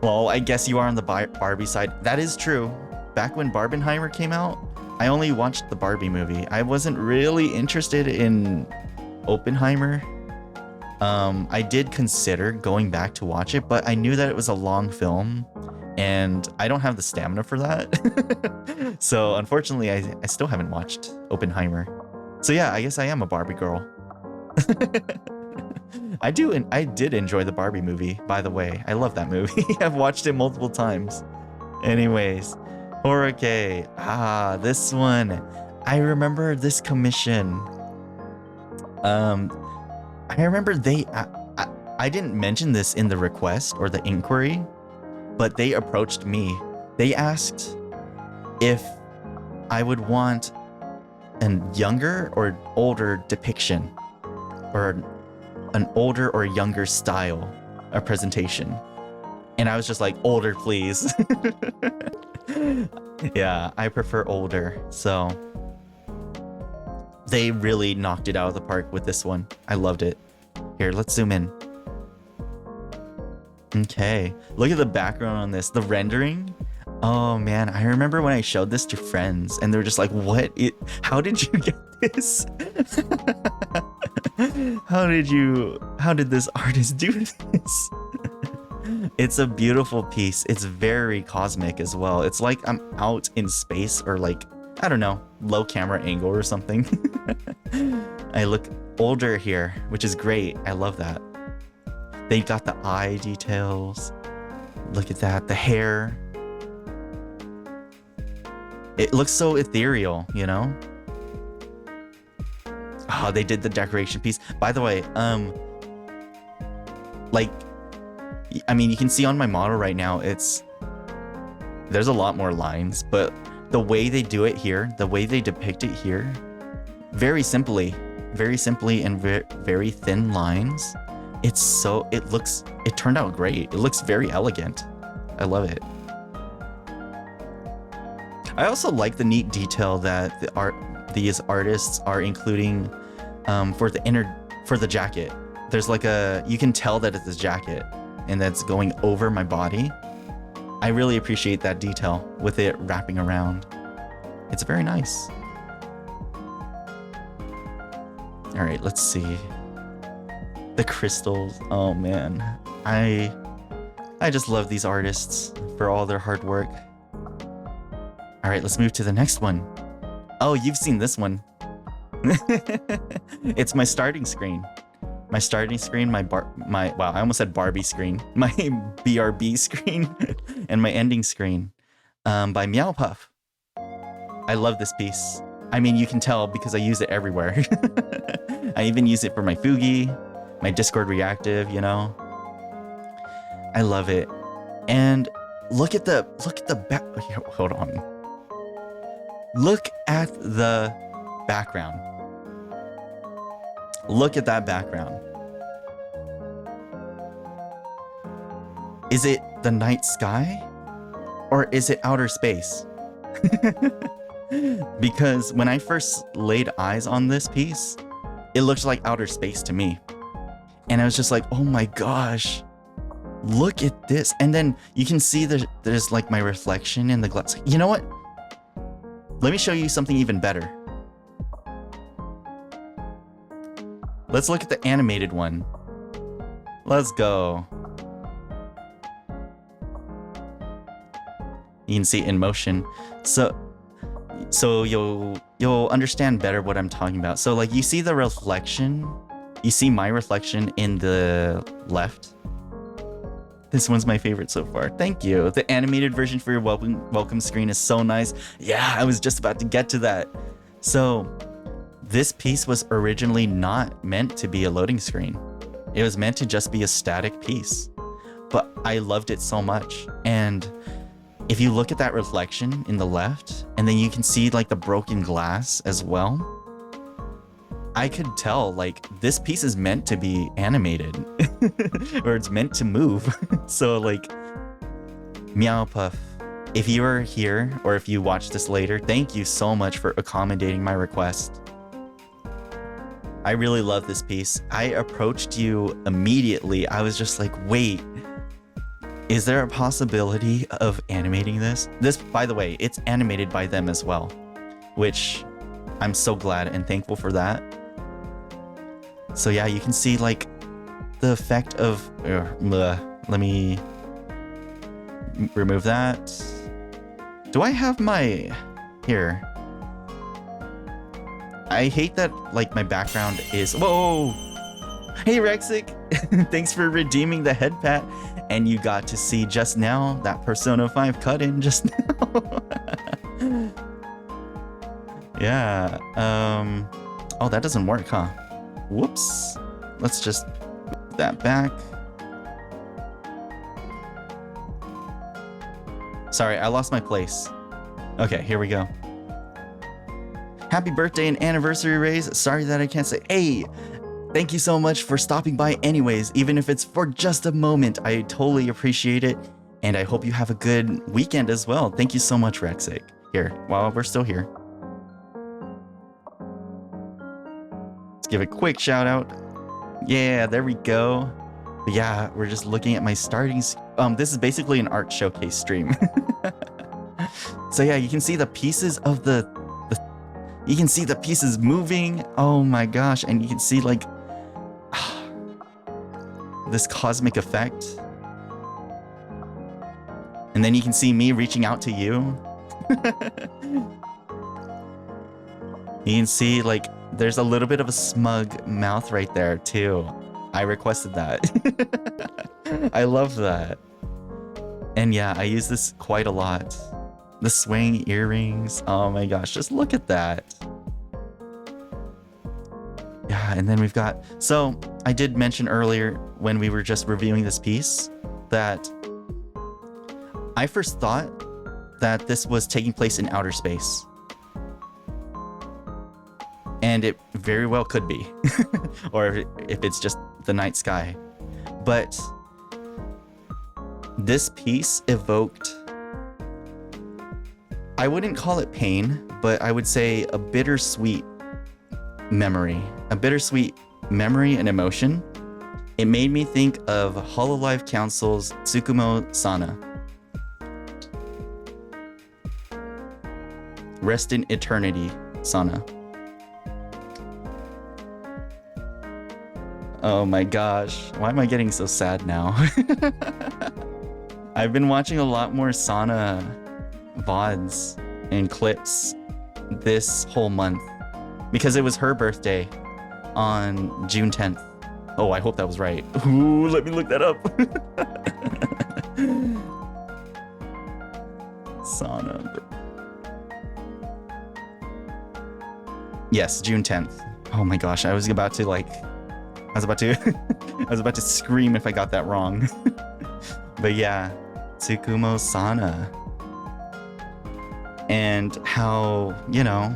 Speaker 1: Well, I guess you are on the Barbie side. That is true. Back when Barbenheimer came out, I only watched the Barbie movie. I wasn't really interested in Oppenheimer. I did consider going back to watch it, but I knew that it was a long film, and I don't have the stamina for that. So unfortunately, I still haven't watched Oppenheimer. So yeah, I guess I am a Barbie girl. I did enjoy the Barbie movie, by the way. I love that movie. I've watched it multiple times. Anyways, Horake. This one. I remember this commission. I remember I didn't mention this in the request or the inquiry, but they approached me. They asked if I would want a younger or older depiction, or an older or younger style of presentation. And I was just like, older, please. Yeah, I prefer older. So they really knocked it out of the park with this one. I loved it. Here, let's zoom in. Okay, look at the background on this, the rendering. Oh man, I remember when I showed this to friends and they were just like, how did you get this? How did this artist do this? It's a beautiful piece. It's very cosmic as well. It's like I'm out in space, or like, I don't know, low camera angle or something. I look older here, which is great. I love that. They got the eye details. Look at that, the hair. It looks so ethereal, you know? Oh, they did the decoration piece. By the way, like, I mean, you can see on my model right now, there's a lot more lines, but the way they do it here, the way they depict it here, very simply and very thin lines. It turned out great. It looks very elegant. I love it. I also like the neat detail that these artists are including for the jacket. There's like you can tell that it's a jacket and that's going over my body. I really appreciate that detail with it wrapping around. It's very nice. All right, let's see. The crystals. Oh man, I just love these artists for all their hard work. All right, let's move to the next one. Oh, you've seen this one. It's my starting screen. My starting screen, wow, I almost said Barbie screen. My BRB screen and my ending screen by Meowpuff. I love this piece. I mean, you can tell because I use it everywhere. I even use it for my Fugi, my Discord reactive, you know. I love it. And look at the back. Hold on. Look at the background. Look at that background. Is it the night sky? Or is it outer space? Because when I first laid eyes on this piece, it looked like outer space to me. And I was just like, oh my gosh, look at this. And then you can see there's like my reflection in the glass. You know what? Let me show you something even better. Let's look at the animated one. Let's go. You can see it in motion. So you'll understand better what I'm talking about. So like you see the reflection, you see my reflection in the left. This one's my favorite so far. Thank you. The animated version for your welcome screen is so nice. Yeah, I was just about to get to that. So this piece was originally not meant to be a loading screen. It was meant to just be a static piece. But I loved it so much. And if you look at that reflection in the left, and then you can see like the broken glass as well, I could tell like this piece is meant to be animated or it's meant to move. So like Meowpuff, if you are here or if you watch this later, thank you so much for accommodating my request. I really love this piece. I approached you immediately. I was just like, wait, is there a possibility of animating this? This, by the way, it's animated by them as well, which I'm so glad and thankful for that. So yeah, you can see like the effect of, let me remove that. Do I have my, here. I hate that like my background is, whoa. Hey Rexic, thanks for redeeming the head pat. And you got to see just now that Persona 5 cut in just now. Yeah. Oh, that doesn't work, huh? Whoops. Let's just put that back. Sorry, I lost my place. Okay, here we go. Happy birthday and anniversary, Reis. Sorry that I can't say, hey, thank you so much for stopping by anyways, even if it's for just a moment. I totally appreciate it, and I hope you have a good weekend as well. Thank you so much, Rexic. Here, while we're still here, let's give a quick shout out. Yeah, there we go. But yeah, we're just looking at my starting. This is basically an art showcase stream. So yeah, you can see the pieces of you can see the pieces moving. Oh my gosh, and you can see like this cosmic effect. And then you can see me reaching out to you. You can see like there's a little bit of a smug mouth right there too. I requested that. I love that. And yeah, I use this quite a lot. The swaying earrings. Oh my gosh, just look at that. Yeah, and then we've got, so I did mention earlier when we were just reviewing this piece that I first thought that this was taking place in outer space. And it very well could be. Or if it's just the night sky. But this piece evoked, I wouldn't call it pain, but I would say a bittersweet memory. A bittersweet memory and emotion. It made me think of Hololive Council's Tsukumo Sana. Rest in eternity, Sana. Oh my gosh, why am I getting so sad now? I've been watching a lot more Sana VODs and clips this whole month because it was her birthday on June 10th. Oh, I hope that was right. Ooh, let me look that up. Sana. Yes, June 10th. Oh my gosh, I was about to scream if I got that wrong. But yeah, Tsukumo Sana. And how, you know,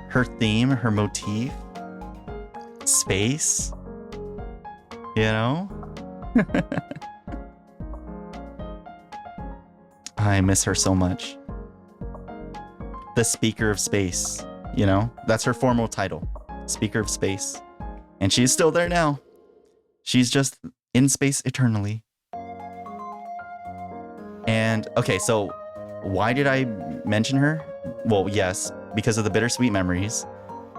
Speaker 1: her theme, her motif, space, you know? I miss her so much. The Speaker of Space, you know? That's her formal title, Speaker of Space. And she's still there now. She's just in space eternally. And, okay, so why did I mention her? Well, yes, because of the bittersweet memories.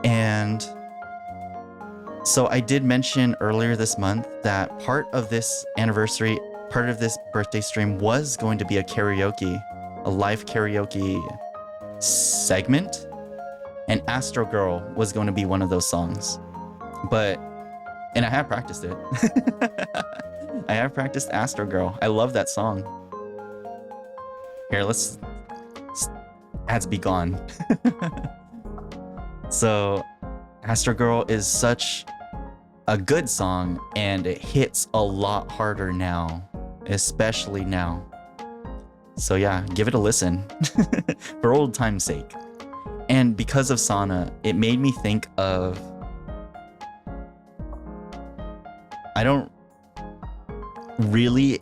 Speaker 1: And so I did mention earlier this month that part of this anniversary, part of this birthday stream was going to be a live karaoke segment. And Astro Girl was going to be one of those songs. And I have practiced it. I have practiced Astro Girl. I love that song. Here, let's ads be gone. So, Astro Girl is such a good song, and it hits a lot harder now, especially now. So yeah, give it a listen for old time's sake. And because of Sana, it made me think of, I don't really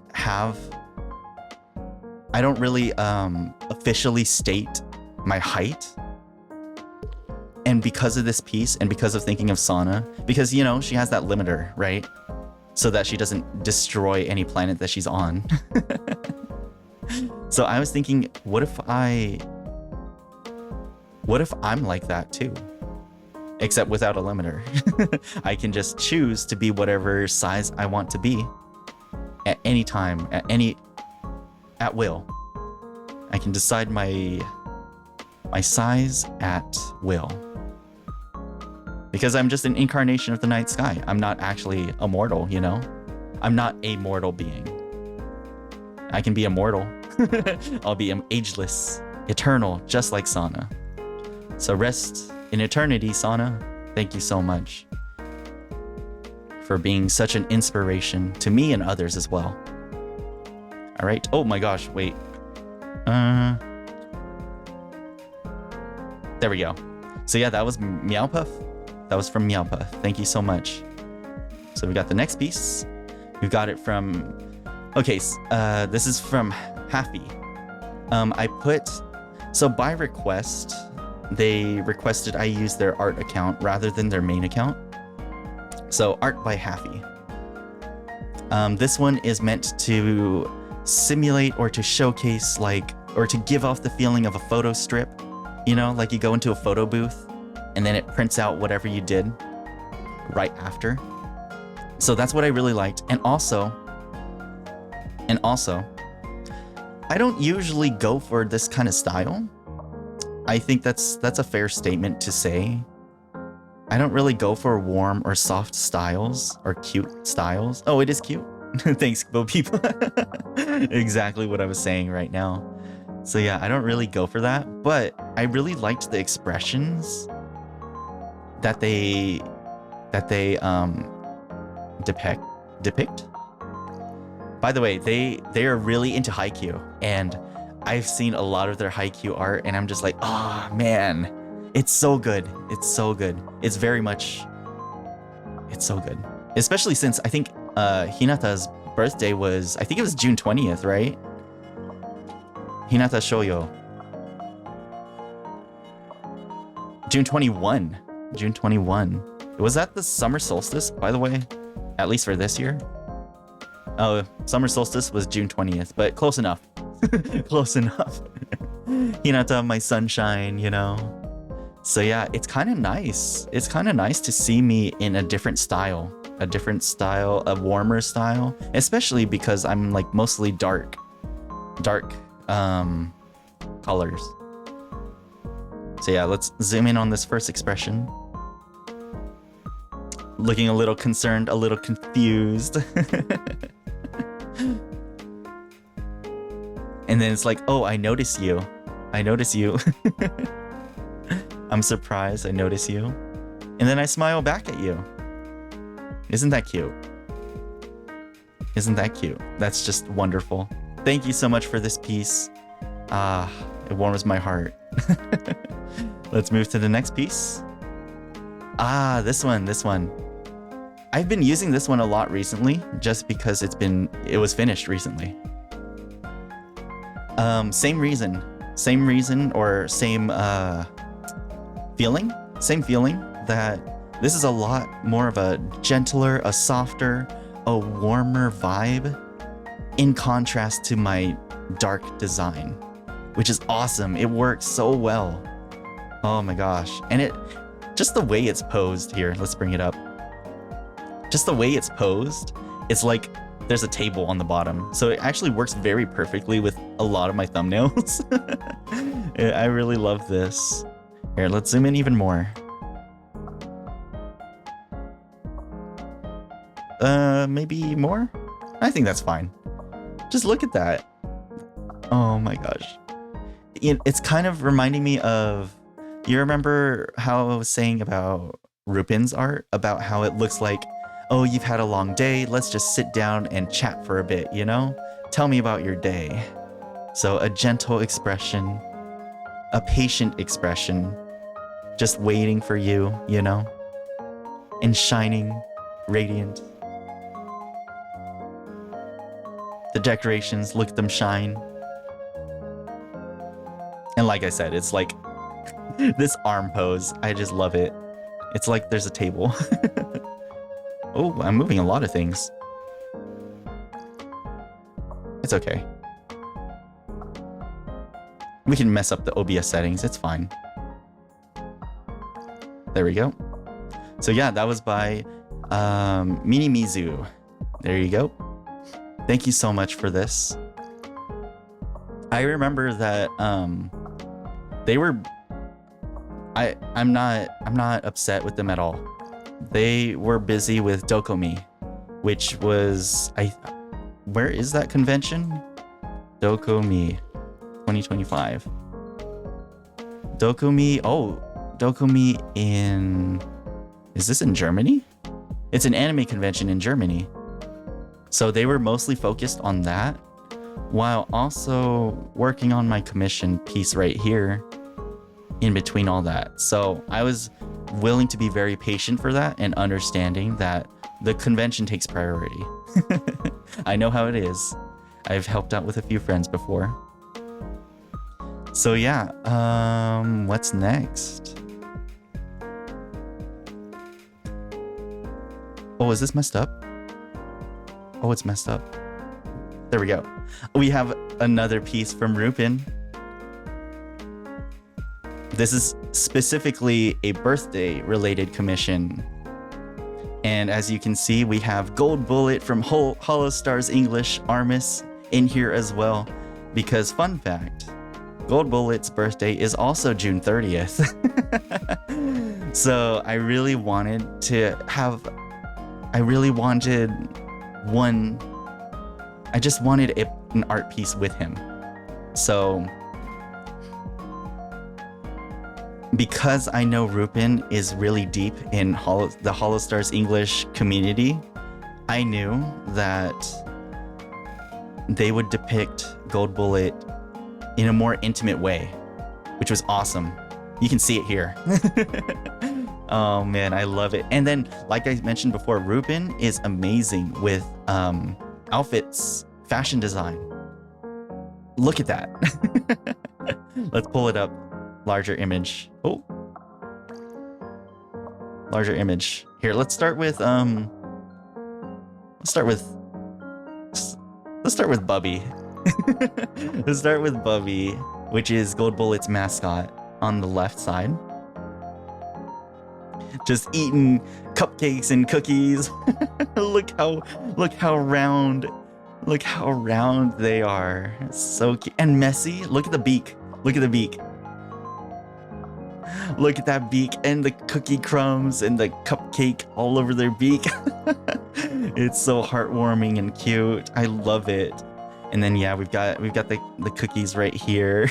Speaker 1: officially state my height. And because of this piece and because of thinking of Sana, because, you know, she has that limiter, right? So that she doesn't destroy any planet that she's on. So I was thinking, what if I'm like that too? Except without a limiter. I can just choose to be whatever size I want to be at any time, at will. I can decide my size at will. Because I'm just an incarnation of the night sky. I'm not actually immortal, you know? I'm not a mortal being. I can be immortal. I'll be ageless, eternal, just like Sana. So rest in eternity, Sana. Thank you so much for being such an inspiration to me and others as well. All right. Oh my gosh, wait. There we go. So yeah, that was Meowpuff. That was from Meowpuff. Thank you so much. So we got the next piece. We've got it from... Okay, this is from Happy. So by request, they requested I use their art account rather than their main account. So Art by Happy. This one is meant to simulate or to showcase, or to give off the feeling of a photo strip. You know, like you go into a photo booth and then it prints out whatever you did right after. So that's what I really liked. And also, I don't usually go for this kind of style. I think that's a fair statement to say. I don't really go for warm or soft styles or cute styles. Oh, it is cute. Thanks, Bo People. Exactly what I was saying right now. So yeah, I don't really go for that, but I really liked the expressions that they depict. By the way, they are really into haiku, and I've seen a lot of their haiku art, and I'm just like, oh man, it's so good. It's so good. It's very much, it's so good. Especially since I think Hinata's birthday was, I think it was June 20th, right? Hinata Shoyo. June 21. June 21. Was that the summer solstice, by the way? At least for this year? Oh, summer solstice was June 20th, but close enough. Close enough. Hinata, my sunshine, you know? So yeah, it's kind of nice. It's kind of nice to see me in a different style. A warmer style. Especially because I'm like mostly dark colors. So yeah, let's zoom in on this first expression. Looking a little concerned, a little confused. And then it's like, oh, I notice you. I notice you. I'm surprised I notice you. And then I smile back at you. Isn't that cute? Isn't that cute? That's just wonderful. Thank you so much for this piece. It warms my heart. Let's move to the next piece. This one. I've been using this one a lot recently, just because it was finished recently. Same reason or same feeling that this is a lot more of a gentler, a softer, a warmer vibe in contrast to my dark design, which is awesome. It works so well. Oh my gosh. And just the way it's posed here, let's bring it up. Just the way it's posed, it's like there's a table on the bottom. So it actually works very perfectly with a lot of my thumbnails. I really love this. Here, let's zoom in even more. Maybe more? I think that's fine. Just look at that. Oh my gosh. It's kind of reminding me of, you remember how I was saying about Rupin's art? About how it looks like, oh, you've had a long day, let's just sit down and chat for a bit, you know? Tell me about your day. So a gentle expression, a patient expression, just waiting for you, you know? And shining, radiant. The decorations, look at them shine. And like I said, it's like this arm pose, I just love it. It's like there's a table. Oh, I'm moving a lot of things. It's okay. We can mess up the OBS settings, it's fine. There we go. So yeah, that was by Minimizu. There you go. Thank you so much for this. I remember that they were I'm not upset with them at all. They were busy with Dokomi, which was where is that convention? Dokomi 2025. Dokomi in, is this in Germany? It's an anime convention in Germany. So they were mostly focused on that, while also working on my commission piece right here in between all that. So I was willing to be very patient for that and understanding that the convention takes priority. I know how it is. I've helped out with a few friends before. So yeah, what's next? Oh, is this messed up? Oh, it's messed up. There we go. We have another piece from Rupin. This is specifically a birthday related commission. And as you can see, we have Gold Bullet from Hollow Stars English Armis in here as well. Because fun fact, Gold Bullet's birthday is also June 30th. So I really wanted I just wanted an art piece with him. So because I know Rupin is really deep in the Hollow Stars English community, I knew that they would depict Gold Bullet in a more intimate way, which was awesome. You can see it here. Oh man, I love it. And then, like I mentioned before, Ruben is amazing with outfits, fashion design. Look at that. Let's pull it up. Larger image. Oh. Larger image. Here, let's start with Bubby. Let's start with Bubby, which is Gold Bullet's mascot on the left side. Just eating cupcakes and cookies. Look how round they are. So cute and messy. Look at the beak. Look at the beak. Look at that beak and the cookie crumbs and the cupcake all over their beak. It's so heartwarming and cute. I love it. And then yeah, we've got the cookies right here.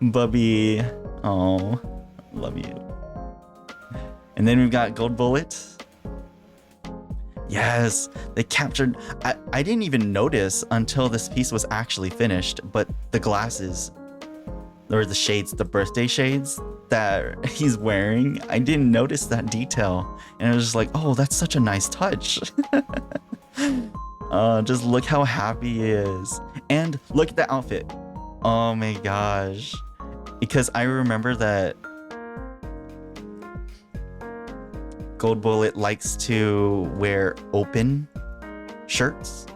Speaker 1: Bubby. Oh, love you. And then we've got Gold Bullet. Yes, they captured... I didn't even notice until this piece was actually finished, but the glasses, or the shades, the birthday shades that he's wearing, I didn't notice that detail. And I was just like, oh, that's such a nice touch. Just look how happy he is. And look at the outfit. Oh my gosh. Because I remember that Gold Bullet likes to wear open shirts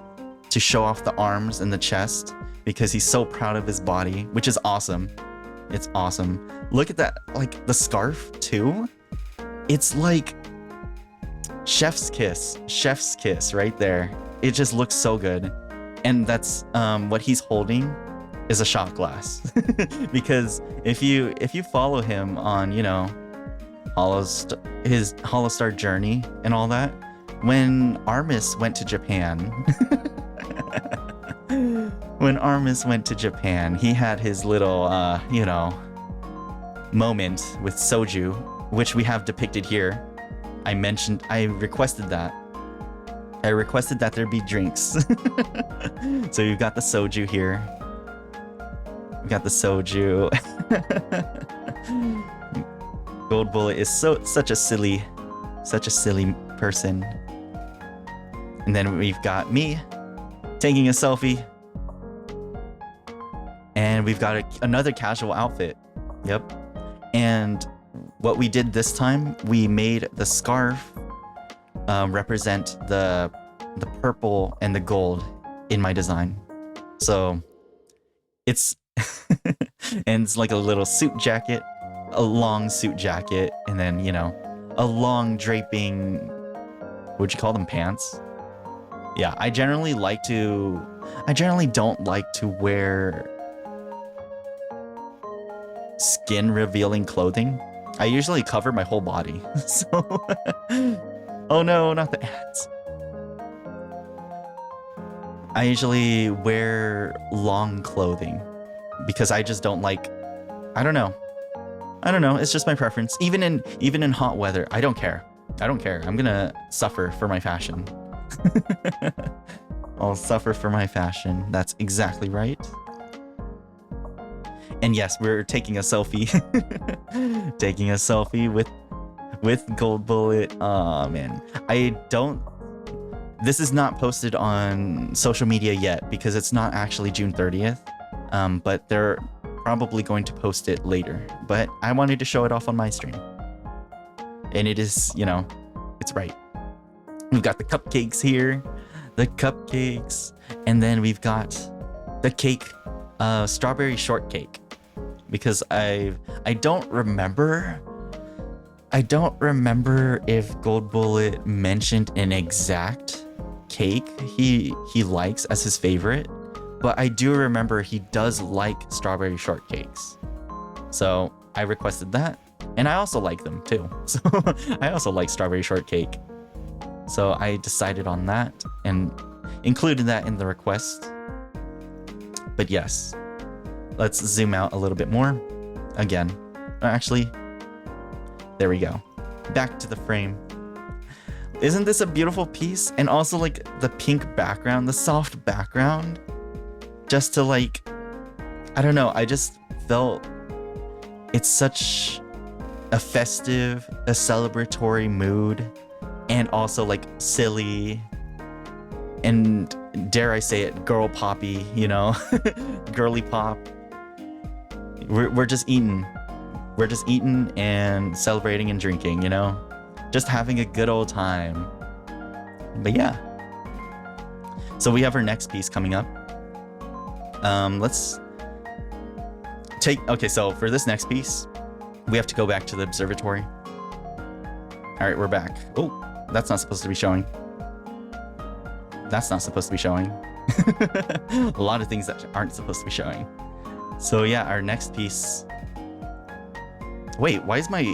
Speaker 1: to show off the arms and the chest because he's so proud of his body, which is awesome. It's awesome. Look at that, like the scarf too. It's like chef's kiss right there. It just looks so good. And that's what he's holding is a shot glass. Because if you follow him on, you know, his Holostar journey and all that, when Armis went to Japan, he had his little, you know, moment with Soju, which we have depicted here. I requested that there be drinks. So you've got the Soju here. We got the Soju. Gold Bullet is such a silly person. And then we've got me taking a selfie. And we've got another casual outfit. Yep. And what we did this time, we made the scarf represent the purple and the gold in my design. So it's and it's like a little suit jacket, a long suit jacket, and then, you know, a long draping, would you call them pants? Yeah, I generally don't like to wear skin revealing clothing. I usually cover my whole body. So oh no, not the ads. I usually wear long clothing because I just don't like, I don't know. It's just my preference. Even in hot weather, I don't care. I'm gonna suffer for my fashion. I'll suffer for my fashion. That's exactly right. And yes, we're taking a selfie. Taking a selfie with Gold Bullet. Oh man, this is not posted on social media yet because it's not actually June 30th. But they're probably going to post it later. But I wanted to show it off on my stream. And it is, you know, it's right. We've got the cupcakes here. The cupcakes. And then we've got the cake, strawberry shortcake. Because I don't remember if Gold Bullet mentioned an exact cake he likes as his favorite, but I do remember he does like strawberry shortcakes. So I requested that, and I also like them too. So I also like strawberry shortcake. So I decided on that and included that in the request. But yes, let's zoom out a little bit more. Again, actually, there we go. Back to the frame. Isn't this a beautiful piece? And also like the pink background, the soft background, just to like, I don't know, I just felt it's such a festive, a celebratory mood, and also like silly, and dare I say it, girl poppy, you know, girly pop. We're just eating. We're just eating and celebrating and drinking, you know? Just having a good old time. But yeah. So we have our next piece coming up. Let's take... Okay, so for this next piece, we have to go back to the observatory. All right, we're back. Oh, that's not supposed to be showing. That's not supposed to be showing. A lot of things that aren't supposed to be showing. So yeah, our next piece... Wait, why is my...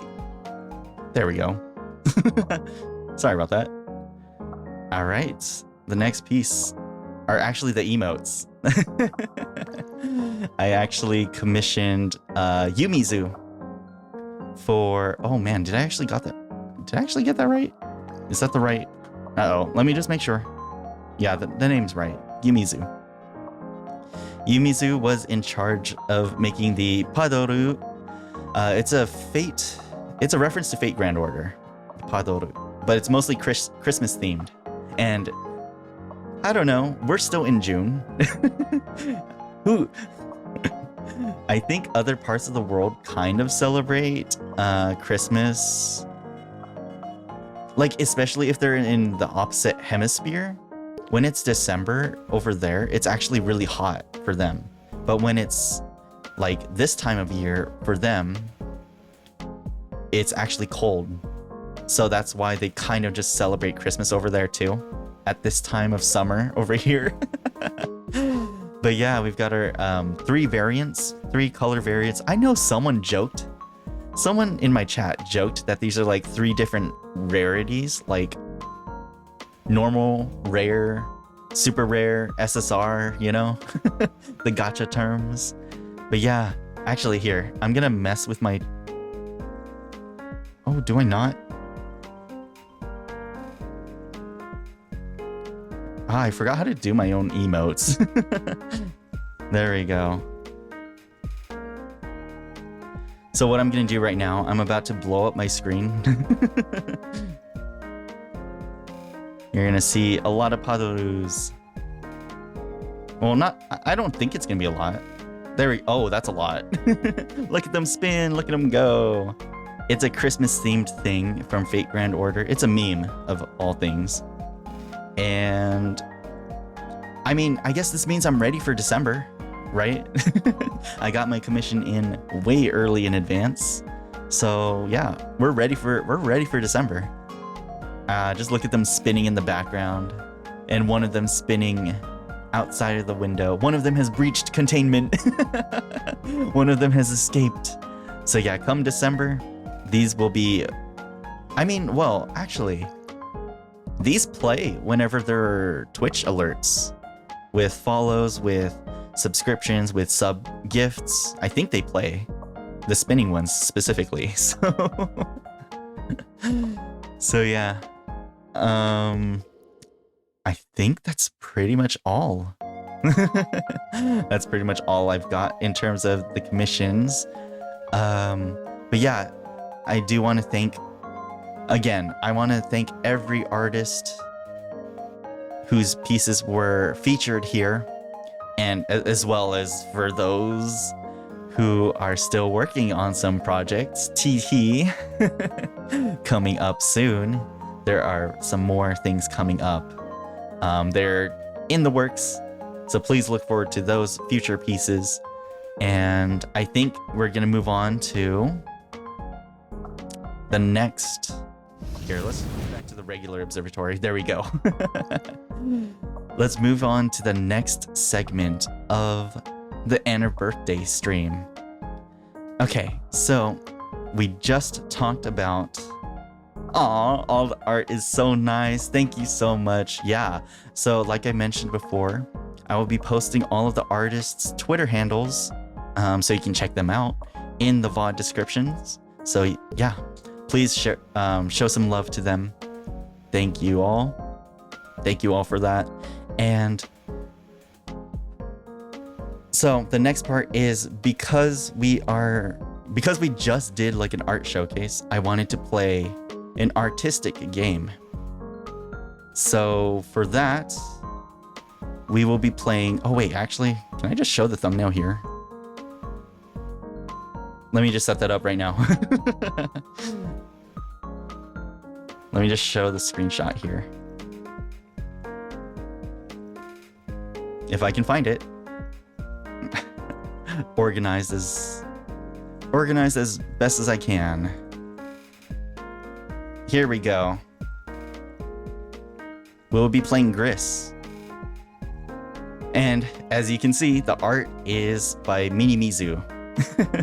Speaker 1: There we go. Sorry about that. All right, the next piece are actually the emotes. I actually commissioned Yumizu for... Oh man, did I actually get that right? Is that the right... Uh-oh, let me just make sure. Yeah, the name's right. Yumizu. Yumizu was in charge of making the Padoru. It's a reference to Fate Grand Order, Padoru, but it's mostly Christmas themed. And I don't know, we're still in June. Who? I think other parts of the world kind of celebrate Christmas, like especially if they're in the opposite hemisphere. When it's December over there, it's actually really hot for them. But when it's like this time of year for them, it's actually cold. So that's why they kind of just celebrate Christmas over there too, at this time of summer over here. But yeah, we've got our 3 color variants. I know someone in my chat joked that these are like 3 different rarities, like normal, rare, super rare, SSR, you know, the gacha terms. But yeah, actually here, I'm gonna mess with my... Oh, do I not? Ah, I forgot how to do my own emotes. There we go. So what I'm gonna do right now, I'm about to blow up my screen. You're gonna see a lot of Padorus. Well, I don't think it's gonna be a lot. Oh, that's a lot. Look at them spin, look at them go. It's a Christmas themed thing from Fate Grand Order. It's a meme of all things. And I mean, I guess this means I'm ready for December, right? I got my commission in way early in advance. So yeah, we're ready for December. Just look at them spinning in the background, and one of them spinning outside of the window. One of them has breached containment. One of them has escaped. So yeah, come December, these will be... I mean, well, actually, these play whenever there are Twitch alerts, with follows, with subscriptions, with sub gifts. I think they play the spinning ones specifically. So yeah, I think that's pretty much all. That's pretty much all I've got in terms of the commissions. But yeah, I do want to thank, again, I want to thank every artist whose pieces were featured here, and as well as for those who are still working on some projects. Tee coming up soon. There are some more things coming up. They're in the works, so please look forward to those future pieces. And I think we're gonna move on to the next... Here, let's go back to the regular observatory. There we go. Let's move on to the next segment of the AnniBirthday stream. Okay, so we just talked about... Aw, all the art is so nice. Thank you so much. Yeah, so like I mentioned before, I will be posting all of the artists' Twitter handles, so you can check them out in the VOD descriptions. So yeah, please show some love to them. Thank you all. Thank you all for that. And so the next part is because we just did like an art showcase, I wanted to play an artistic game. So for that, we will be playing, oh wait, actually, can I just show the thumbnail here? Let me just set that up right now. Let me just show the screenshot here. If I can find it. Organized as best as I can. Here we go. We'll be playing Gris. And as you can see, the art is by Minimizu.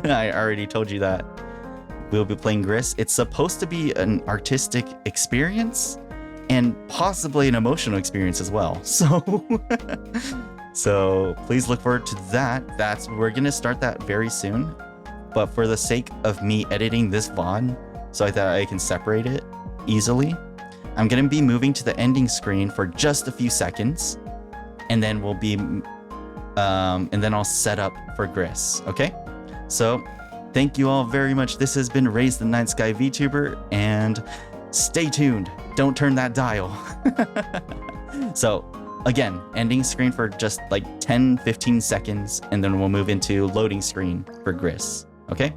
Speaker 1: I already told you that. We'll be playing Gris. It's supposed to be an artistic experience and possibly an emotional experience as well. So please look forward to that. We're gonna start that very soon. But for the sake of me editing this VOD, so that I can separate it easily, I'm gonna be moving to the ending screen for just a few seconds, and then we'll be, and then I'll set up for Gris. Okay? So thank you all very much. This has been Reis the Night Sky VTuber, and stay tuned. Don't turn that dial. So again, ending screen for just like 10-15 seconds, and then we'll move into loading screen for Gris. Okay?